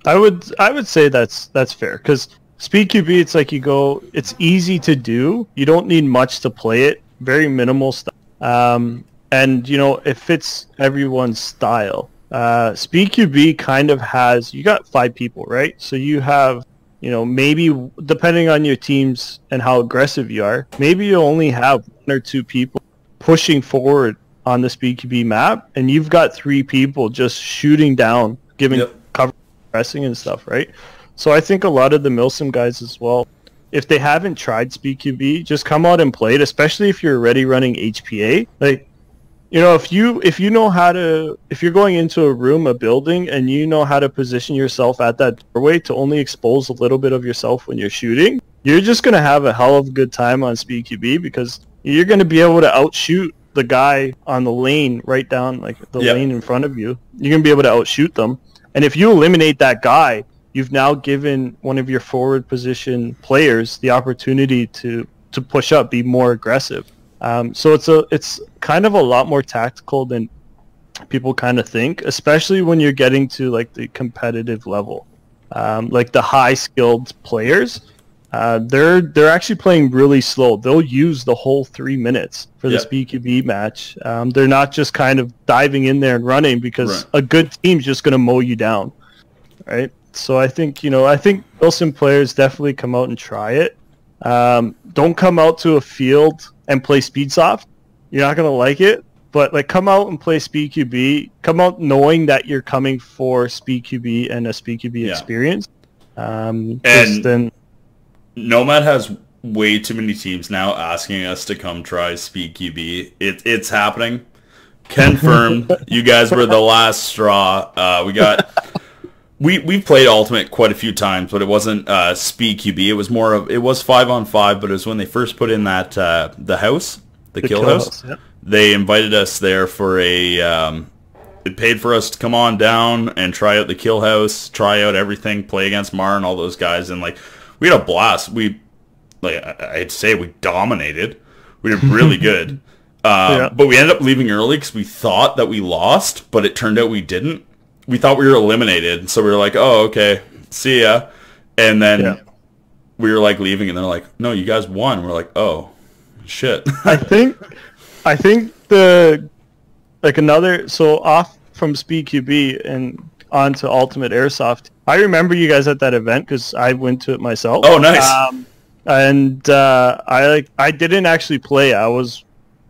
I would say that's fair, because speedQB, it's like it's easy to do. You don't need much to play it. Very minimal stuff. And, you know, it fits everyone's style. speedQB kind of has, you got 5 people, right? So you have, you know, maybe depending on your teams and how aggressive you are, maybe you only have 1 or 2 people pushing forward on the speedQB map, and you've got 3 people just shooting down, giving cover, pressing and stuff, right? So I think a lot of the milsim guys as well, if they haven't tried speedQB, just come out and play it, especially if you're already running HPA. Like, you know, if you know how to, if you're going into a room, a building, and you know how to position yourself at that doorway to only expose a little bit of yourself when you're shooting, you're just going to have a hell of a good time on speedQB, because you're going to be able to outshoot the guy on the lane right down, like the lane in front of you. You're going to be able to outshoot them. And if you eliminate that guy, you've now given one of your forward position players the opportunity to push up, be more aggressive. So it's kind of a lot more tactical than people kind of think, especially when you're getting to like the competitive level. Like the high skilled players, they're actually playing really slow. They'll use the whole 3 minutes for the speedQB match. They're not just kind of diving in there and running, because a good team's just going to mow you down, right? So I think, you know, milsim players definitely come out and try it. Don't come out to a field and play Speedsoft. You're not going to like it, but like come out and play speedQB. Come out knowing that you're coming for speedQB and a speedQB experience. And then Nomad has way too many teams now asking us to come try speedQB. It's happening. Confirmed. You guys were the last straw. We've played Ultimate quite a few times, but it wasn't speedQB. It was more of, it was 5-on-5, but it was when they first put in that the house, the kill house. They invited us there for a. It paid for us to come on down and try out the kill house, try out everything, play against Mar and all those guys, and like we had a blast. I'd say we dominated. We were really good, but we ended up leaving early because we thought that we lost, but it turned out we didn't. We thought we were eliminated, so we were like, "Oh, okay, see ya." And then we were like leaving, and they're like, "No, you guys won." We're like, "Oh, shit." I think the so off from speedQB and on to Ultimate Airsoft. I remember you guys at that event because I went to it myself. Oh, nice. I didn't actually play. I was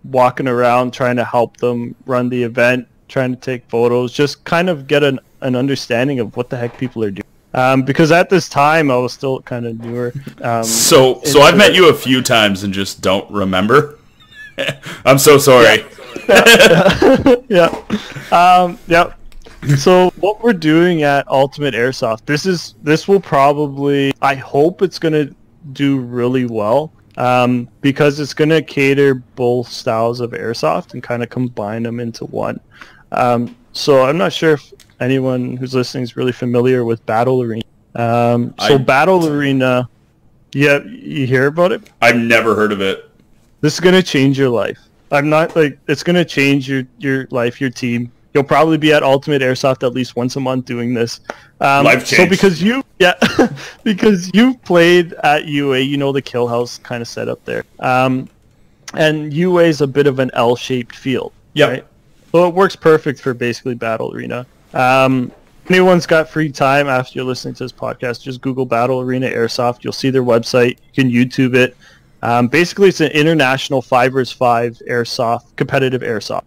walking around trying to help them run the event, trying to take photos, just kind of get an understanding of what the heck people are doing. Because at this time I was still kind of newer. So I've met you a few times and just don't remember. I'm so sorry. Yeah. So what we're doing at Ultimate Airsoft, this will probably, I hope it's going to do really well. Because it's going to cater both styles of airsoft and kind of combine them into one. So I'm not sure if anyone who's listening is really familiar with Battle Arena. Battle Arena, you hear about it? I've never heard of it. This is going to change your life. It's going to change your life, your team. You'll probably be at Ultimate Airsoft at least once a month doing this. Life change. So because you played at UA, you know the kill house kind of set up there. And UA is a bit of an L-shaped field. Yeah. Right? So it works perfect for basically Battle Arena. Anyone's got free time after you're listening to this podcast, just Google Battle Arena Airsoft. You'll see their website. You can YouTube it. Basically, it's an international 5v5 airsoft, competitive airsoft.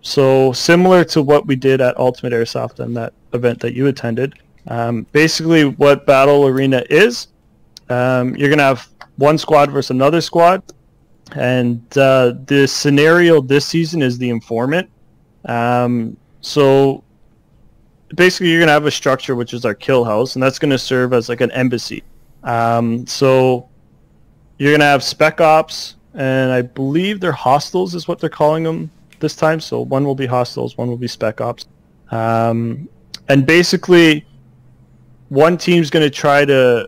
So similar to what we did at Ultimate Airsoft and that event that you attended. Basically, what Battle Arena is, you're going to have one squad versus another squad. And the scenario this season is the informant. So basically, you're going to have a structure, which is our kill house, and that's going to serve as like an embassy. So you're going to have spec ops, and I believe they're hostiles is what they're calling them this time. So one will be hostiles, one will be spec ops. And basically, one team's going to try to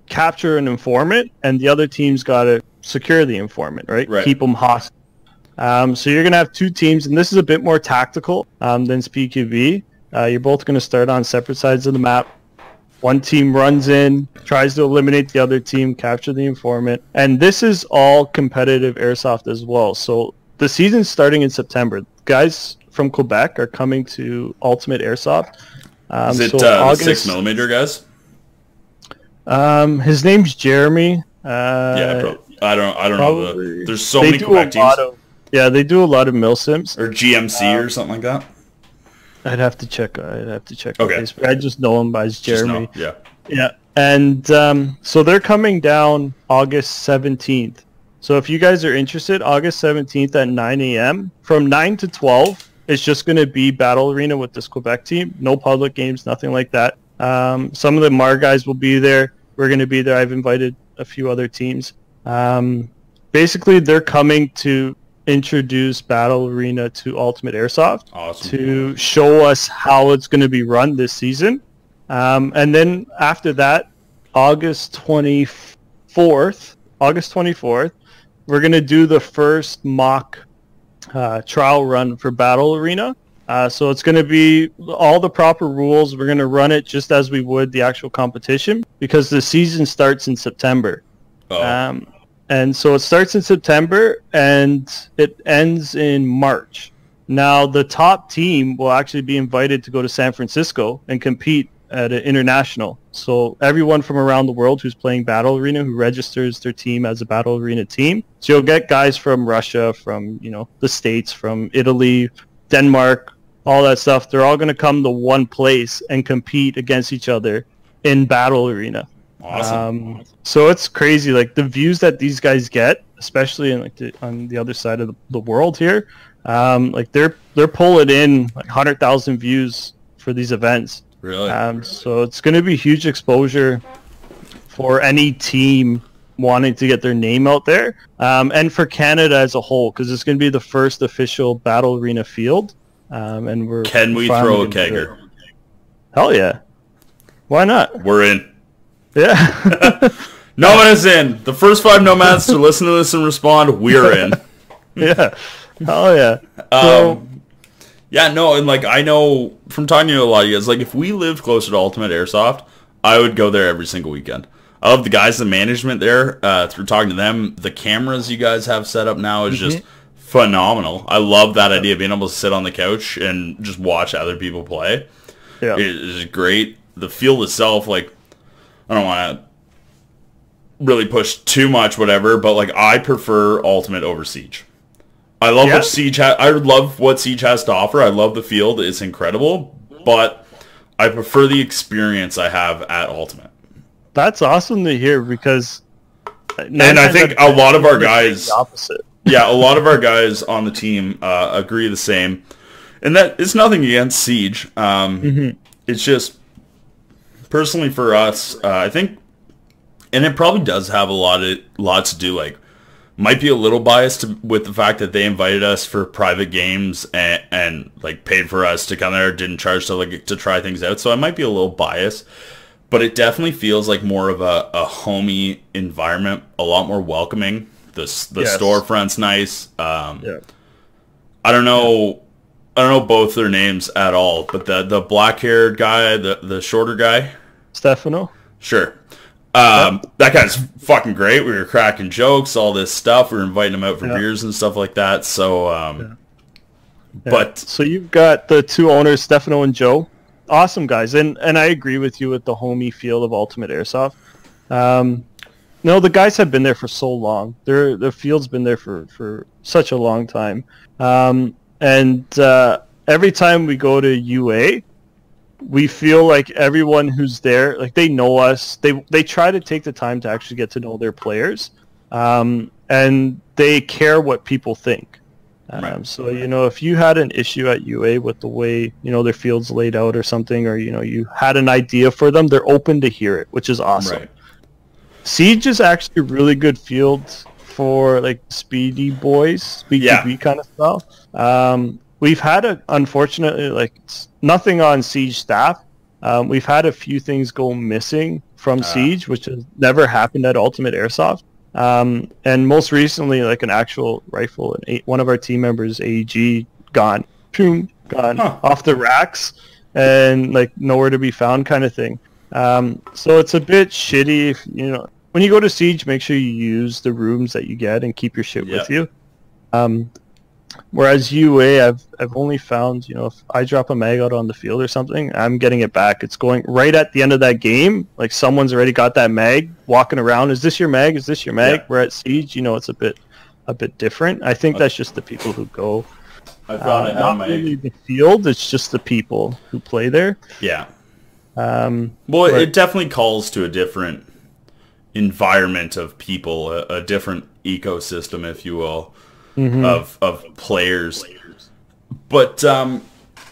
capture an informant, and the other team's got to secure the informant, right? Keep them hostage. So you're going to have two teams, and this is a bit more tactical than speedQB. You're both going to start on separate sides of the map. One team runs in, tries to eliminate the other team, capture the informant. And this is all competitive airsoft as well. So the season's starting in September. Guys from Quebec are coming to Ultimate Airsoft. Is it the 6mm guys? His name's Jeremy. I don't know. There's so many Quebec teams. They do a lot of milsims. Or GMC or something like that. I'd have to check. Okay. I just know him by Jeremy. Yeah. And so they're coming down August 17th. So if you guys are interested, August 17th at 9 a.m. From 9 to 12, it's just going to be Battle Arena with this Quebec team. No public games, nothing like that. Some of the MAR guys will be there. We're going to be there. I've invited a few other teams. Basically, they're coming to introduce Battle Arena to Ultimate Airsoft to show us how it's going to be run this season. And then after that, August 24th, we're going to do the first mock trial run for Battle Arena. So it's going to be all the proper rules. We're going to run it just as we would the actual competition because the season starts in September. And so it starts in September and it ends in March. Now, the top team will actually be invited to go to San Francisco and compete at an international. So everyone from around the world who's playing Battle Arena, who registers their team as a Battle Arena team. So you'll get guys from Russia, from the States, from Italy, Denmark, all that stuff. They're all going to come to one place and compete against each other in Battle Arena. Awesome. So it's crazy, like the views that these guys get, especially in on the other side of the world here. Like they're pulling in like 100,000 views for these events. Really? So it's going to be huge exposure for any team wanting to get their name out there, and for Canada as a whole, because it's going to be the first official Battle Arena field. And Can we throw a kegger? Hell yeah! Why not? We're in. Yeah. No one is in. The first 5 nomads to listen to this and respond, we're in. Yeah. Oh yeah. Yeah, no, and like I know from talking to a lot of you guys, like if we lived closer to Ultimate Airsoft, I would go there every single weekend. I love the guys, the management there. Through talking to them, the cameras you guys have set up now is just phenomenal. I love that idea of being able to sit on the couch and just watch other people play. Yeah, it is great. The field itself, like, I don't want to really push too much, whatever, but like I prefer Ultimate over Siege. I love what Siege I love what Siege has to offer. I love the field; it's incredible. But I prefer the experience I have at Ultimate. That's awesome to hear because, and I think a lot of our guys, a lot of our guys on the team agree the same. And that it's nothing against Siege. It's just personally for us, I think, and it probably does have a lot to do. Like, might be a little biased with the fact that they invited us for private games and like paid for us to come there, didn't charge to try things out. So I might be a little biased, but it definitely feels like more of a homey environment, a lot more welcoming. The storefront's nice. I don't know both their names at all, but the black-haired guy, the shorter guy, Stefano. Sure. That guy's fucking great. We were cracking jokes, all this stuff. We were inviting him out for beers and stuff like that. So, but so you've got the two owners, Stefano and Joe. Awesome guys, and I agree with you with the homey feel of Ultimate Airsoft. No, the guys have been there for so long. The field's been there for such a long time. And every time we go to UA, we feel like everyone who's there, like they know us. They try to take the time to actually get to know their players, and they care what people think. So if you had an issue at UA with the way their field's laid out or something, or you had an idea for them, they're open to hear it, which is awesome. Right. Siege is actually a really good field for like speedy boys, speedQB kind of stuff. We've had unfortunately, like, it's nothing on Siege staff, We've had a few things go missing from Siege, which has never happened at Ultimate Airsoft. And most recently, like an actual rifle, one of our team members, AEG, gone, off the racks, and like nowhere to be found, kind of thing. So it's a bit shitty. If, when you go to Siege, make sure you use the rooms that you get and keep your shit with you. Whereas UA, I've only found, if I drop a mag out on the field or something, I'm getting it back. It's going right at the end of that game. Like someone's already got that mag walking around. Is this your mag? Is this your mag? Where at Siege, it's a bit different. I think that's just the people who go. I thought it not really the field. It's just the people who play there. Yeah. Well, it definitely calls to a different environment of people, a different ecosystem, if you will. Of players. But so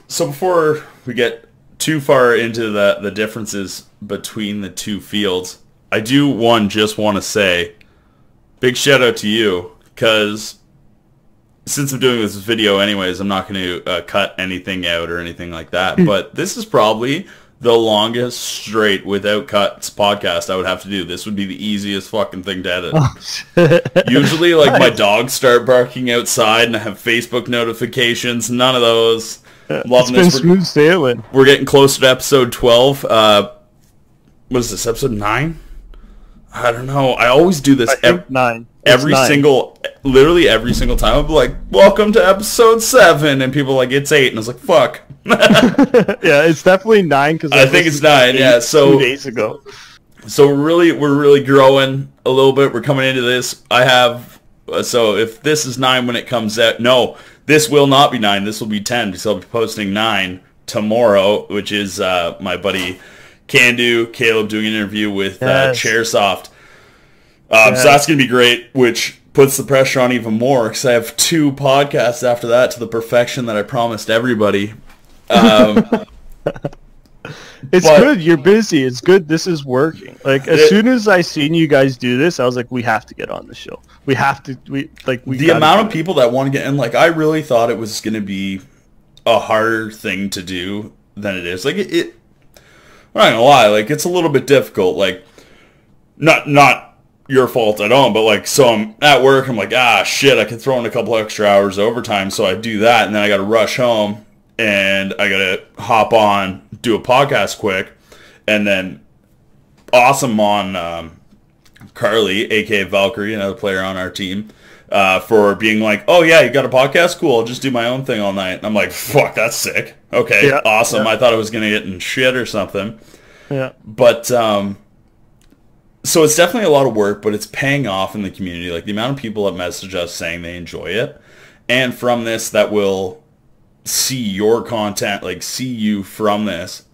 before we get too far into the differences between the two fields, I do just want to say big shout out to you, because since I'm doing this video anyways, I'm not going to cut anything out or anything like that, but this is probably the longest straight without cuts podcast I would have to do. This would be the easiest fucking thing to edit. Usually, like, my dogs start barking outside and I have Facebook notifications. None of those. Loving this. Smooth sailing. We're getting closer to episode 12. What is this, episode 9? I don't know. I always do this literally every single time. I'll be like, welcome to episode 7. And people are like, it's 8. And I was like, fuck. Yeah, it's definitely 9 because I think it's 9. Yeah, so 2 days ago. So we're really growing a little bit. We're coming into this. I have so if this is 9 when it comes out, no, this will not be 9. This will be 10 because I'll be posting 9 tomorrow, which is my buddy Caleb doing an interview with Chairsoft. So that's gonna be great, which puts the pressure on even more because I have 2 podcasts after that to the perfection that I promised everybody. It's good. You're busy. It's good. This is working. Like as soon as I seen you guys do this, I was like, we have to get on the show. We have to. The amount of people that want to get in. Like I really thought it was going to be a harder thing to do than it is. Like it. I'm not gonna lie. Like it's a little bit difficult. Like not your fault at all, but like, so I'm at work, I'm like, shit, I could throw in a couple extra hours overtime, so I do that, and then I gotta rush home, and I gotta hop on, do a podcast quick, and then awesome on Carly, aka Valkyrie, another player on our team, for being like, oh yeah, you got a podcast? Cool, I'll just do my own thing all night. And I'm like, fuck, that's sick. Okay, awesome. I thought I was gonna get in shit or something. Yeah. But so it's definitely a lot of work, but it's paying off in the community. Like the amount of people that message us saying they enjoy it, and from this that will see your content, like see you from this.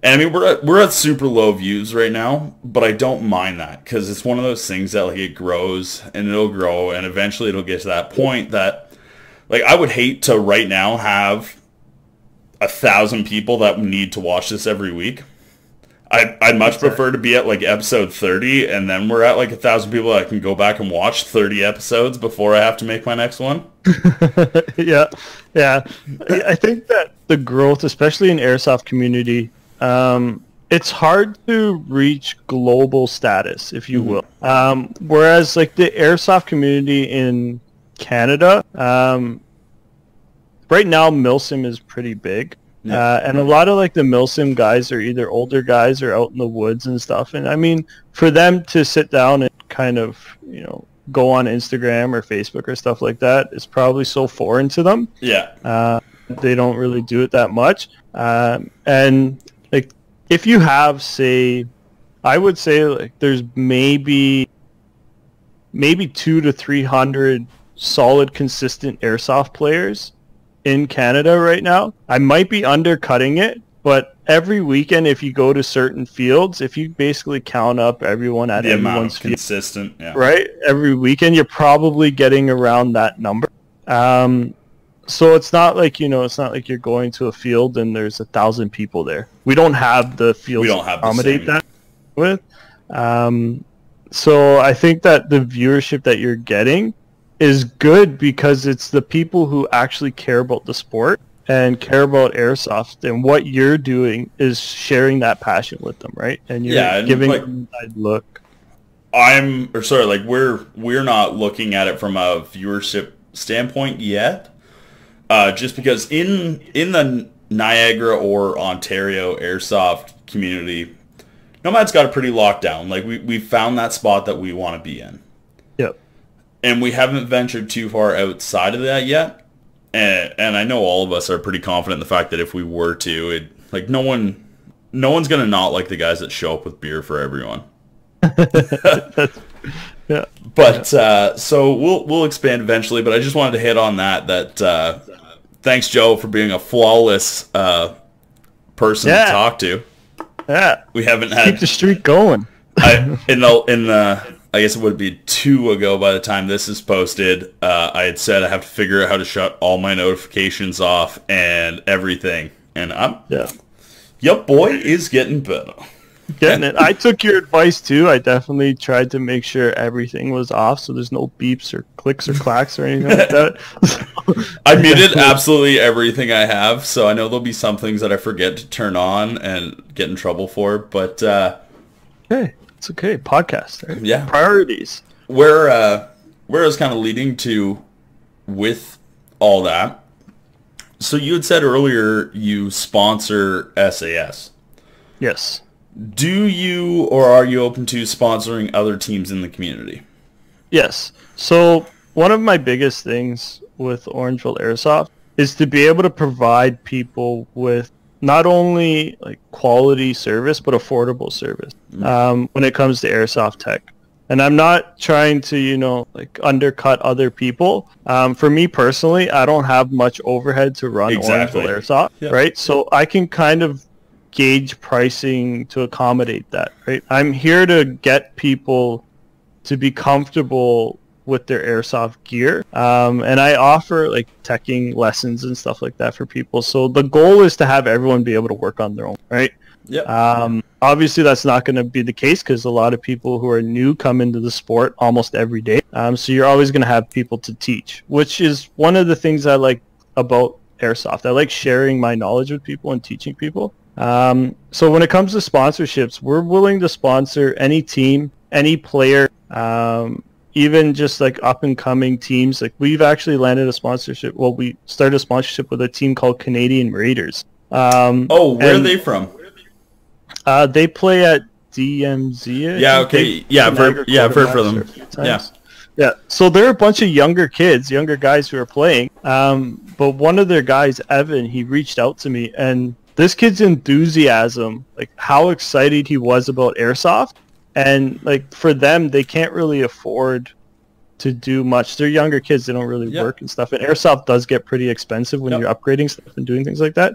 And I mean, we're at super low views right now, but I don't mind that because it's one of those things that like it grows and it'll grow, and eventually it'll get to that point that like I would hate to right now have 1,000 people that need to watch this every week. I'd much prefer to be at like episode 30 and then we're at like 1,000 people that can go back and watch 30 episodes before I have to make my next one. Yeah. I think that the growth, especially in airsoft community, it's hard to reach global status, if you will. Whereas like the airsoft community in Canada, right now Milsim is pretty big. And a lot of like the Milsim guys are either older guys or out in the woods and stuff. And I mean, for them to sit down and kind of, go on Instagram or Facebook or stuff like that is probably so foreign to them. Yeah. They don't really do it that much. And like, if you have, say, I would say like there's maybe 200 to 300 solid, consistent airsoft players in Canada right now. I might be undercutting it, but every weekend if you go to certain fields, if you basically count up everyone at everyone's field, consistent, right? Every weekend you're probably getting around that number. So it's not like, it's not like you're going to a field and there's 1,000 people there. We don't have the fields to accommodate that with. So I think that the viewership that you're getting is good because it's the people who actually care about the sport and care about airsoft, and what you're doing is sharing that passion with them, right? And you're giving them that look. We're not looking at it from a viewership standpoint yet, just because in the Niagara or Ontario airsoft community, Nomad's got it pretty locked down. Like we found that spot that we want to be in. Yep. And we haven't ventured too far outside of that yet. And I know all of us are pretty confident in the fact that if we were to, no one's gonna not like the guys that show up with beer for everyone. Yeah. But so we'll expand eventually. But I just wanted to hit on that. Thanks, Joe, for being a flawless person to talk to. Yeah. We haven't had keep the streak going. I guess it would be 2 ago by the time this is posted. I had said I have to figure out how to shut all my notifications off and everything. And yep, boy, is getting better. Getting it. I took your advice too. I definitely tried to make sure everything was off, so there's no beeps or clicks or clacks or anything like that. I muted absolutely everything I have, so I know there'll be some things that I forget to turn on and get in trouble for. But hey, it's okay. Podcast, right? Yeah. Priorities. Where I was kind of leading to with all that. So you had said earlier you sponsor SAS. Yes. Do you or are you open to sponsoring other teams in the community? Yes. So one of my biggest things with Orangeville Airsoft is to be able to provide people with not only like quality service but affordable service when it comes to airsoft tech. And I'm not trying to, undercut other people. For me personally, I don't have much overhead to run Orangeville Airsoft, right? So I can kind of gauge pricing to accommodate that, right? I'm here to get people to be comfortable with their airsoft gear, and I offer like teching lessons and stuff like that for people. So the goal is to have everyone be able to work on their own, right? Yeah. Obviously that's not going to be the case because a lot of people who are new come into the sport almost every day. So you're always going to have people to teach, which is one of the things I like about airsoft. I like sharing my knowledge with people and teaching people. So when it comes to sponsorships, we're willing to sponsor any team, any player, even just like up and coming teams. Like we've actually landed a sponsorship. Well, we started a sponsorship with a team called Canadian Raiders. Where are they from? They play at DMZ. Yeah. Okay. I've heard from them. Yeah. So they're a bunch of younger guys who are playing. But one of their guys, Evan, he reached out to me, and this kid's enthusiasm, like how excited he was about airsoft, and like for them, they can't really afford to do much. They're younger kids; they don't really work and stuff. And airsoft does get pretty expensive when you're upgrading stuff and doing things like that.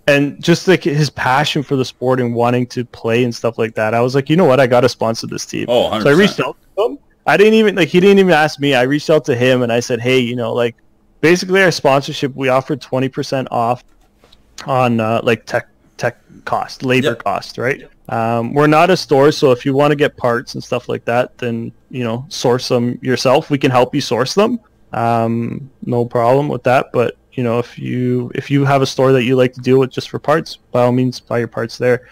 And just like his passion for the sport and wanting to play and stuff like that, I was like, you know what, I got to sponsor this team. Oh, 100%. So I reached out to him. He didn't even ask me. I reached out to him and I said, hey, basically our sponsorship, we offered 20% off on tech cost, labor cost, right? We're not a store, so if you want to get parts and stuff like that, then source them yourself. We can help you source them. No problem with that. But if you have a store that you like to deal with just for parts, by all means, buy your parts there.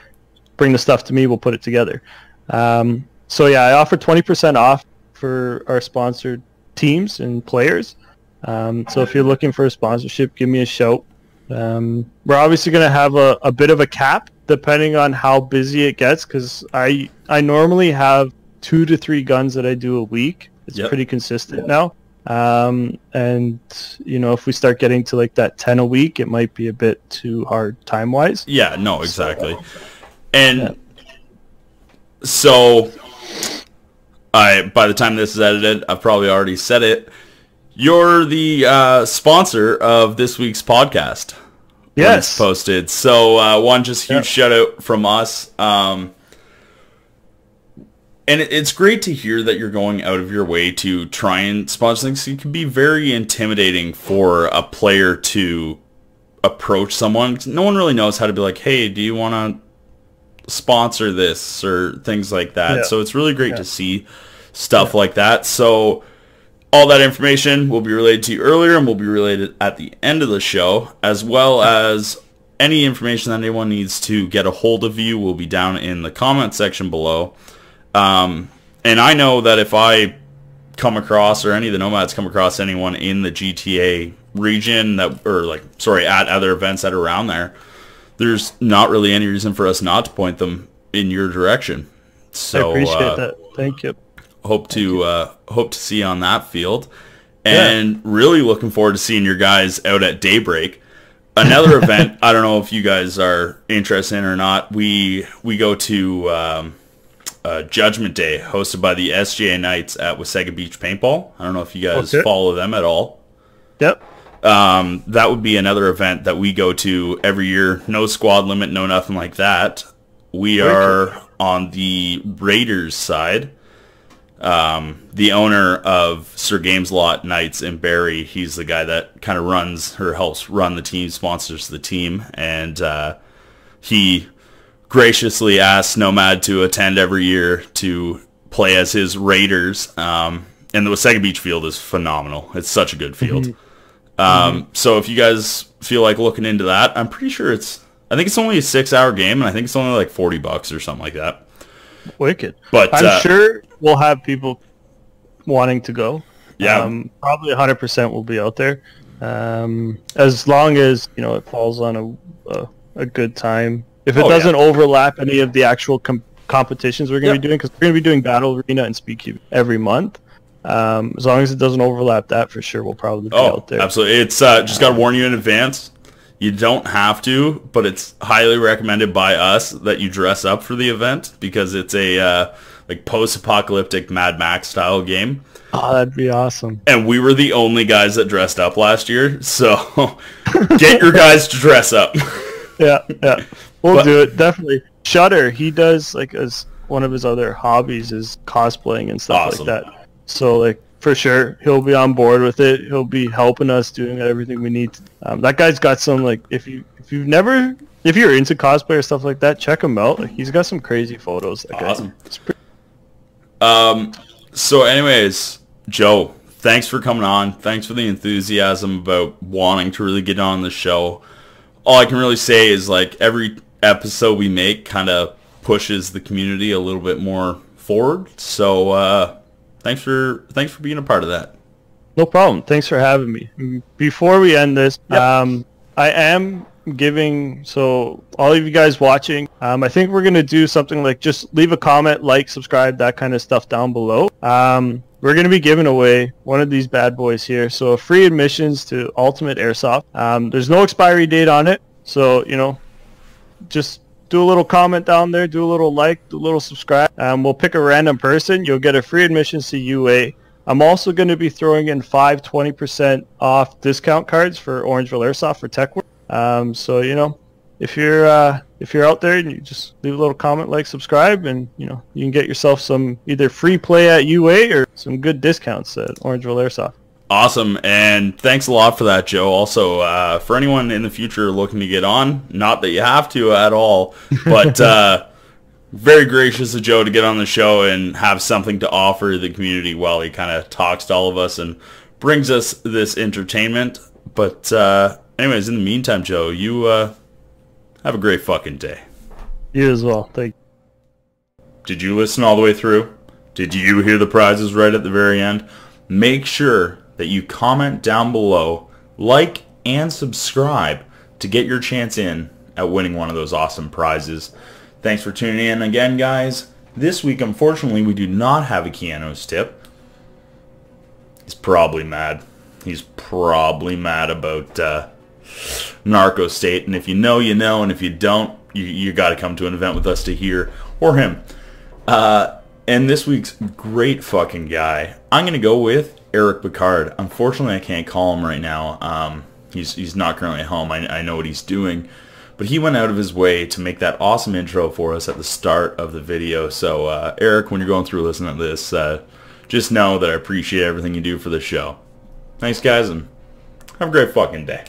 Bring the stuff to me. We'll put it together. So I offer 20% off for our sponsored teams and players. So if you're looking for a sponsorship, give me a shout. We're obviously going to have a bit of a cap depending on how busy it gets, because I normally have 2 to 3 guns that I do a week. It's pretty consistent now. And if we start getting to like that 10 a week, it might be a bit too hard time wise. Yeah, no, exactly. So by the time this is edited, I've probably already said it. You're the sponsor of this week's podcast. Yes. When it's posted. So one just huge shout out from us. And it's great to hear that you're going out of your way to try and sponsor things. It can be very intimidating for a player to approach someone. No one really knows how to be like, hey, do you want to sponsor this or things like that. So it's really great to see stuff like that. So All that information will be related to you earlier and will be related at the end of the show, as well as any information that anyone needs to get a hold of you will be down in the comment section below. And I know that if I come across, or any of the Nomads come across anyone in the GTA region that, or like, sorry, at other events that are around there, there's not really any reason for us not to point them in your direction. So I appreciate that. Thank you. Hope to see you on that field, and really looking forward to seeing your guys out at Daybreak. Another event, I don't know if you guys are interested in or not. We go to Judgment Day, hosted by the SGA Knights at Wasaga Beach Paintball. I don't know if you guys follow them at all. Yep. That would be another event that we go to every year. No squad limit, no nothing like that. We are on the Raiders side. The owner of Sir Games Lot Knights in Barrie, he's the guy that kind of runs, or helps run the team, sponsors the team, and he graciously asks Nomad to attend every year to play as his Raiders. And the Wasaga Beach field is phenomenal. It's such a good field. So if you guys feel like looking into that, I'm pretty sure I think it's only a 6-hour game, and I think it's only like $40 or something like that. Wicked. But I'm sure we'll have people wanting to go. Yeah. Probably 100% will be out there. As long as, it falls on a good time. If it doesn't overlap any of the actual competitions we're going to be doing, because we're going to be doing Battle Arena and speedQB every month. As long as it doesn't overlap that, for sure we'll probably be out there. Absolutely. It's just got to warn you in advance. You don't have to, but it's highly recommended by us that you dress up for the event, because it's a like post-apocalyptic Mad Max style game. Oh, that'd be awesome. And we were the only guys that dressed up last year, so get your guys to dress up. Yeah. We'll do it, definitely. Shutter, he does, like, as one of his other hobbies is cosplaying and stuff like that. So, like, for sure, he'll be on board with it. He'll be helping us, doing everything we need. That guy's got some, like, if you're into cosplay or stuff like that, check him out. Like, he's got some crazy photos. Awesome. So anyways, Joe, thanks for coming on. Thanks for the enthusiasm about wanting to really get on the show. All I can really say is, like, every episode we make kind of pushes the community a little bit more forward. So, thanks for being a part of that. No problem. Thanks for having me. Before we end this, I am giving, so all of you guys watching, I think we're going to do something like just leave a comment, like, subscribe, that kind of stuff down below. We're going to be giving away one of these bad boys here. So free admissions to Ultimate Airsoft. There's no expiry date on it. So, just do a little comment down there, do a little like, do a little subscribe. We'll pick a random person. You'll get a free admissions to UA. I'm also going to be throwing in 20% off discount cards for Orangeville Airsoft for techwork. So, if you're out there and you just leave a little comment, like, subscribe, and, you can get yourself some either free play at UA or some good discounts at Orangeville Airsoft. Awesome, and thanks a lot for that, Joe. Also, for anyone in the future looking to get on, not that you have to at all, but very gracious of Joe to get on the show and have something to offer the community while he kind of talks to all of us and brings us this entertainment. But anyways, in the meantime, Joe, you have a great fucking day. You as well. Thank you. Did you listen all the way through? Did you hear the prizes right at the very end? Make sure that you comment down below, like, and subscribe to get your chance in at winning one of those awesome prizes. Thanks for tuning in again, guys. This week, unfortunately, we do not have a Keanu's tip. He's probably mad. He's probably mad about Narco State, and if you know, you know, and if you don't, you got to come to an event with us to hear or him. And this week's great fucking guy, I'm going to go with Eric Picard. Unfortunately, I can't call him right now. He's not currently at home. I know what he's doing. But he went out of his way to make that awesome intro for us at the start of the video. So, Eric, when you're going through listening to this, just know that I appreciate everything you do for the show. Thanks, guys, and have a great fucking day.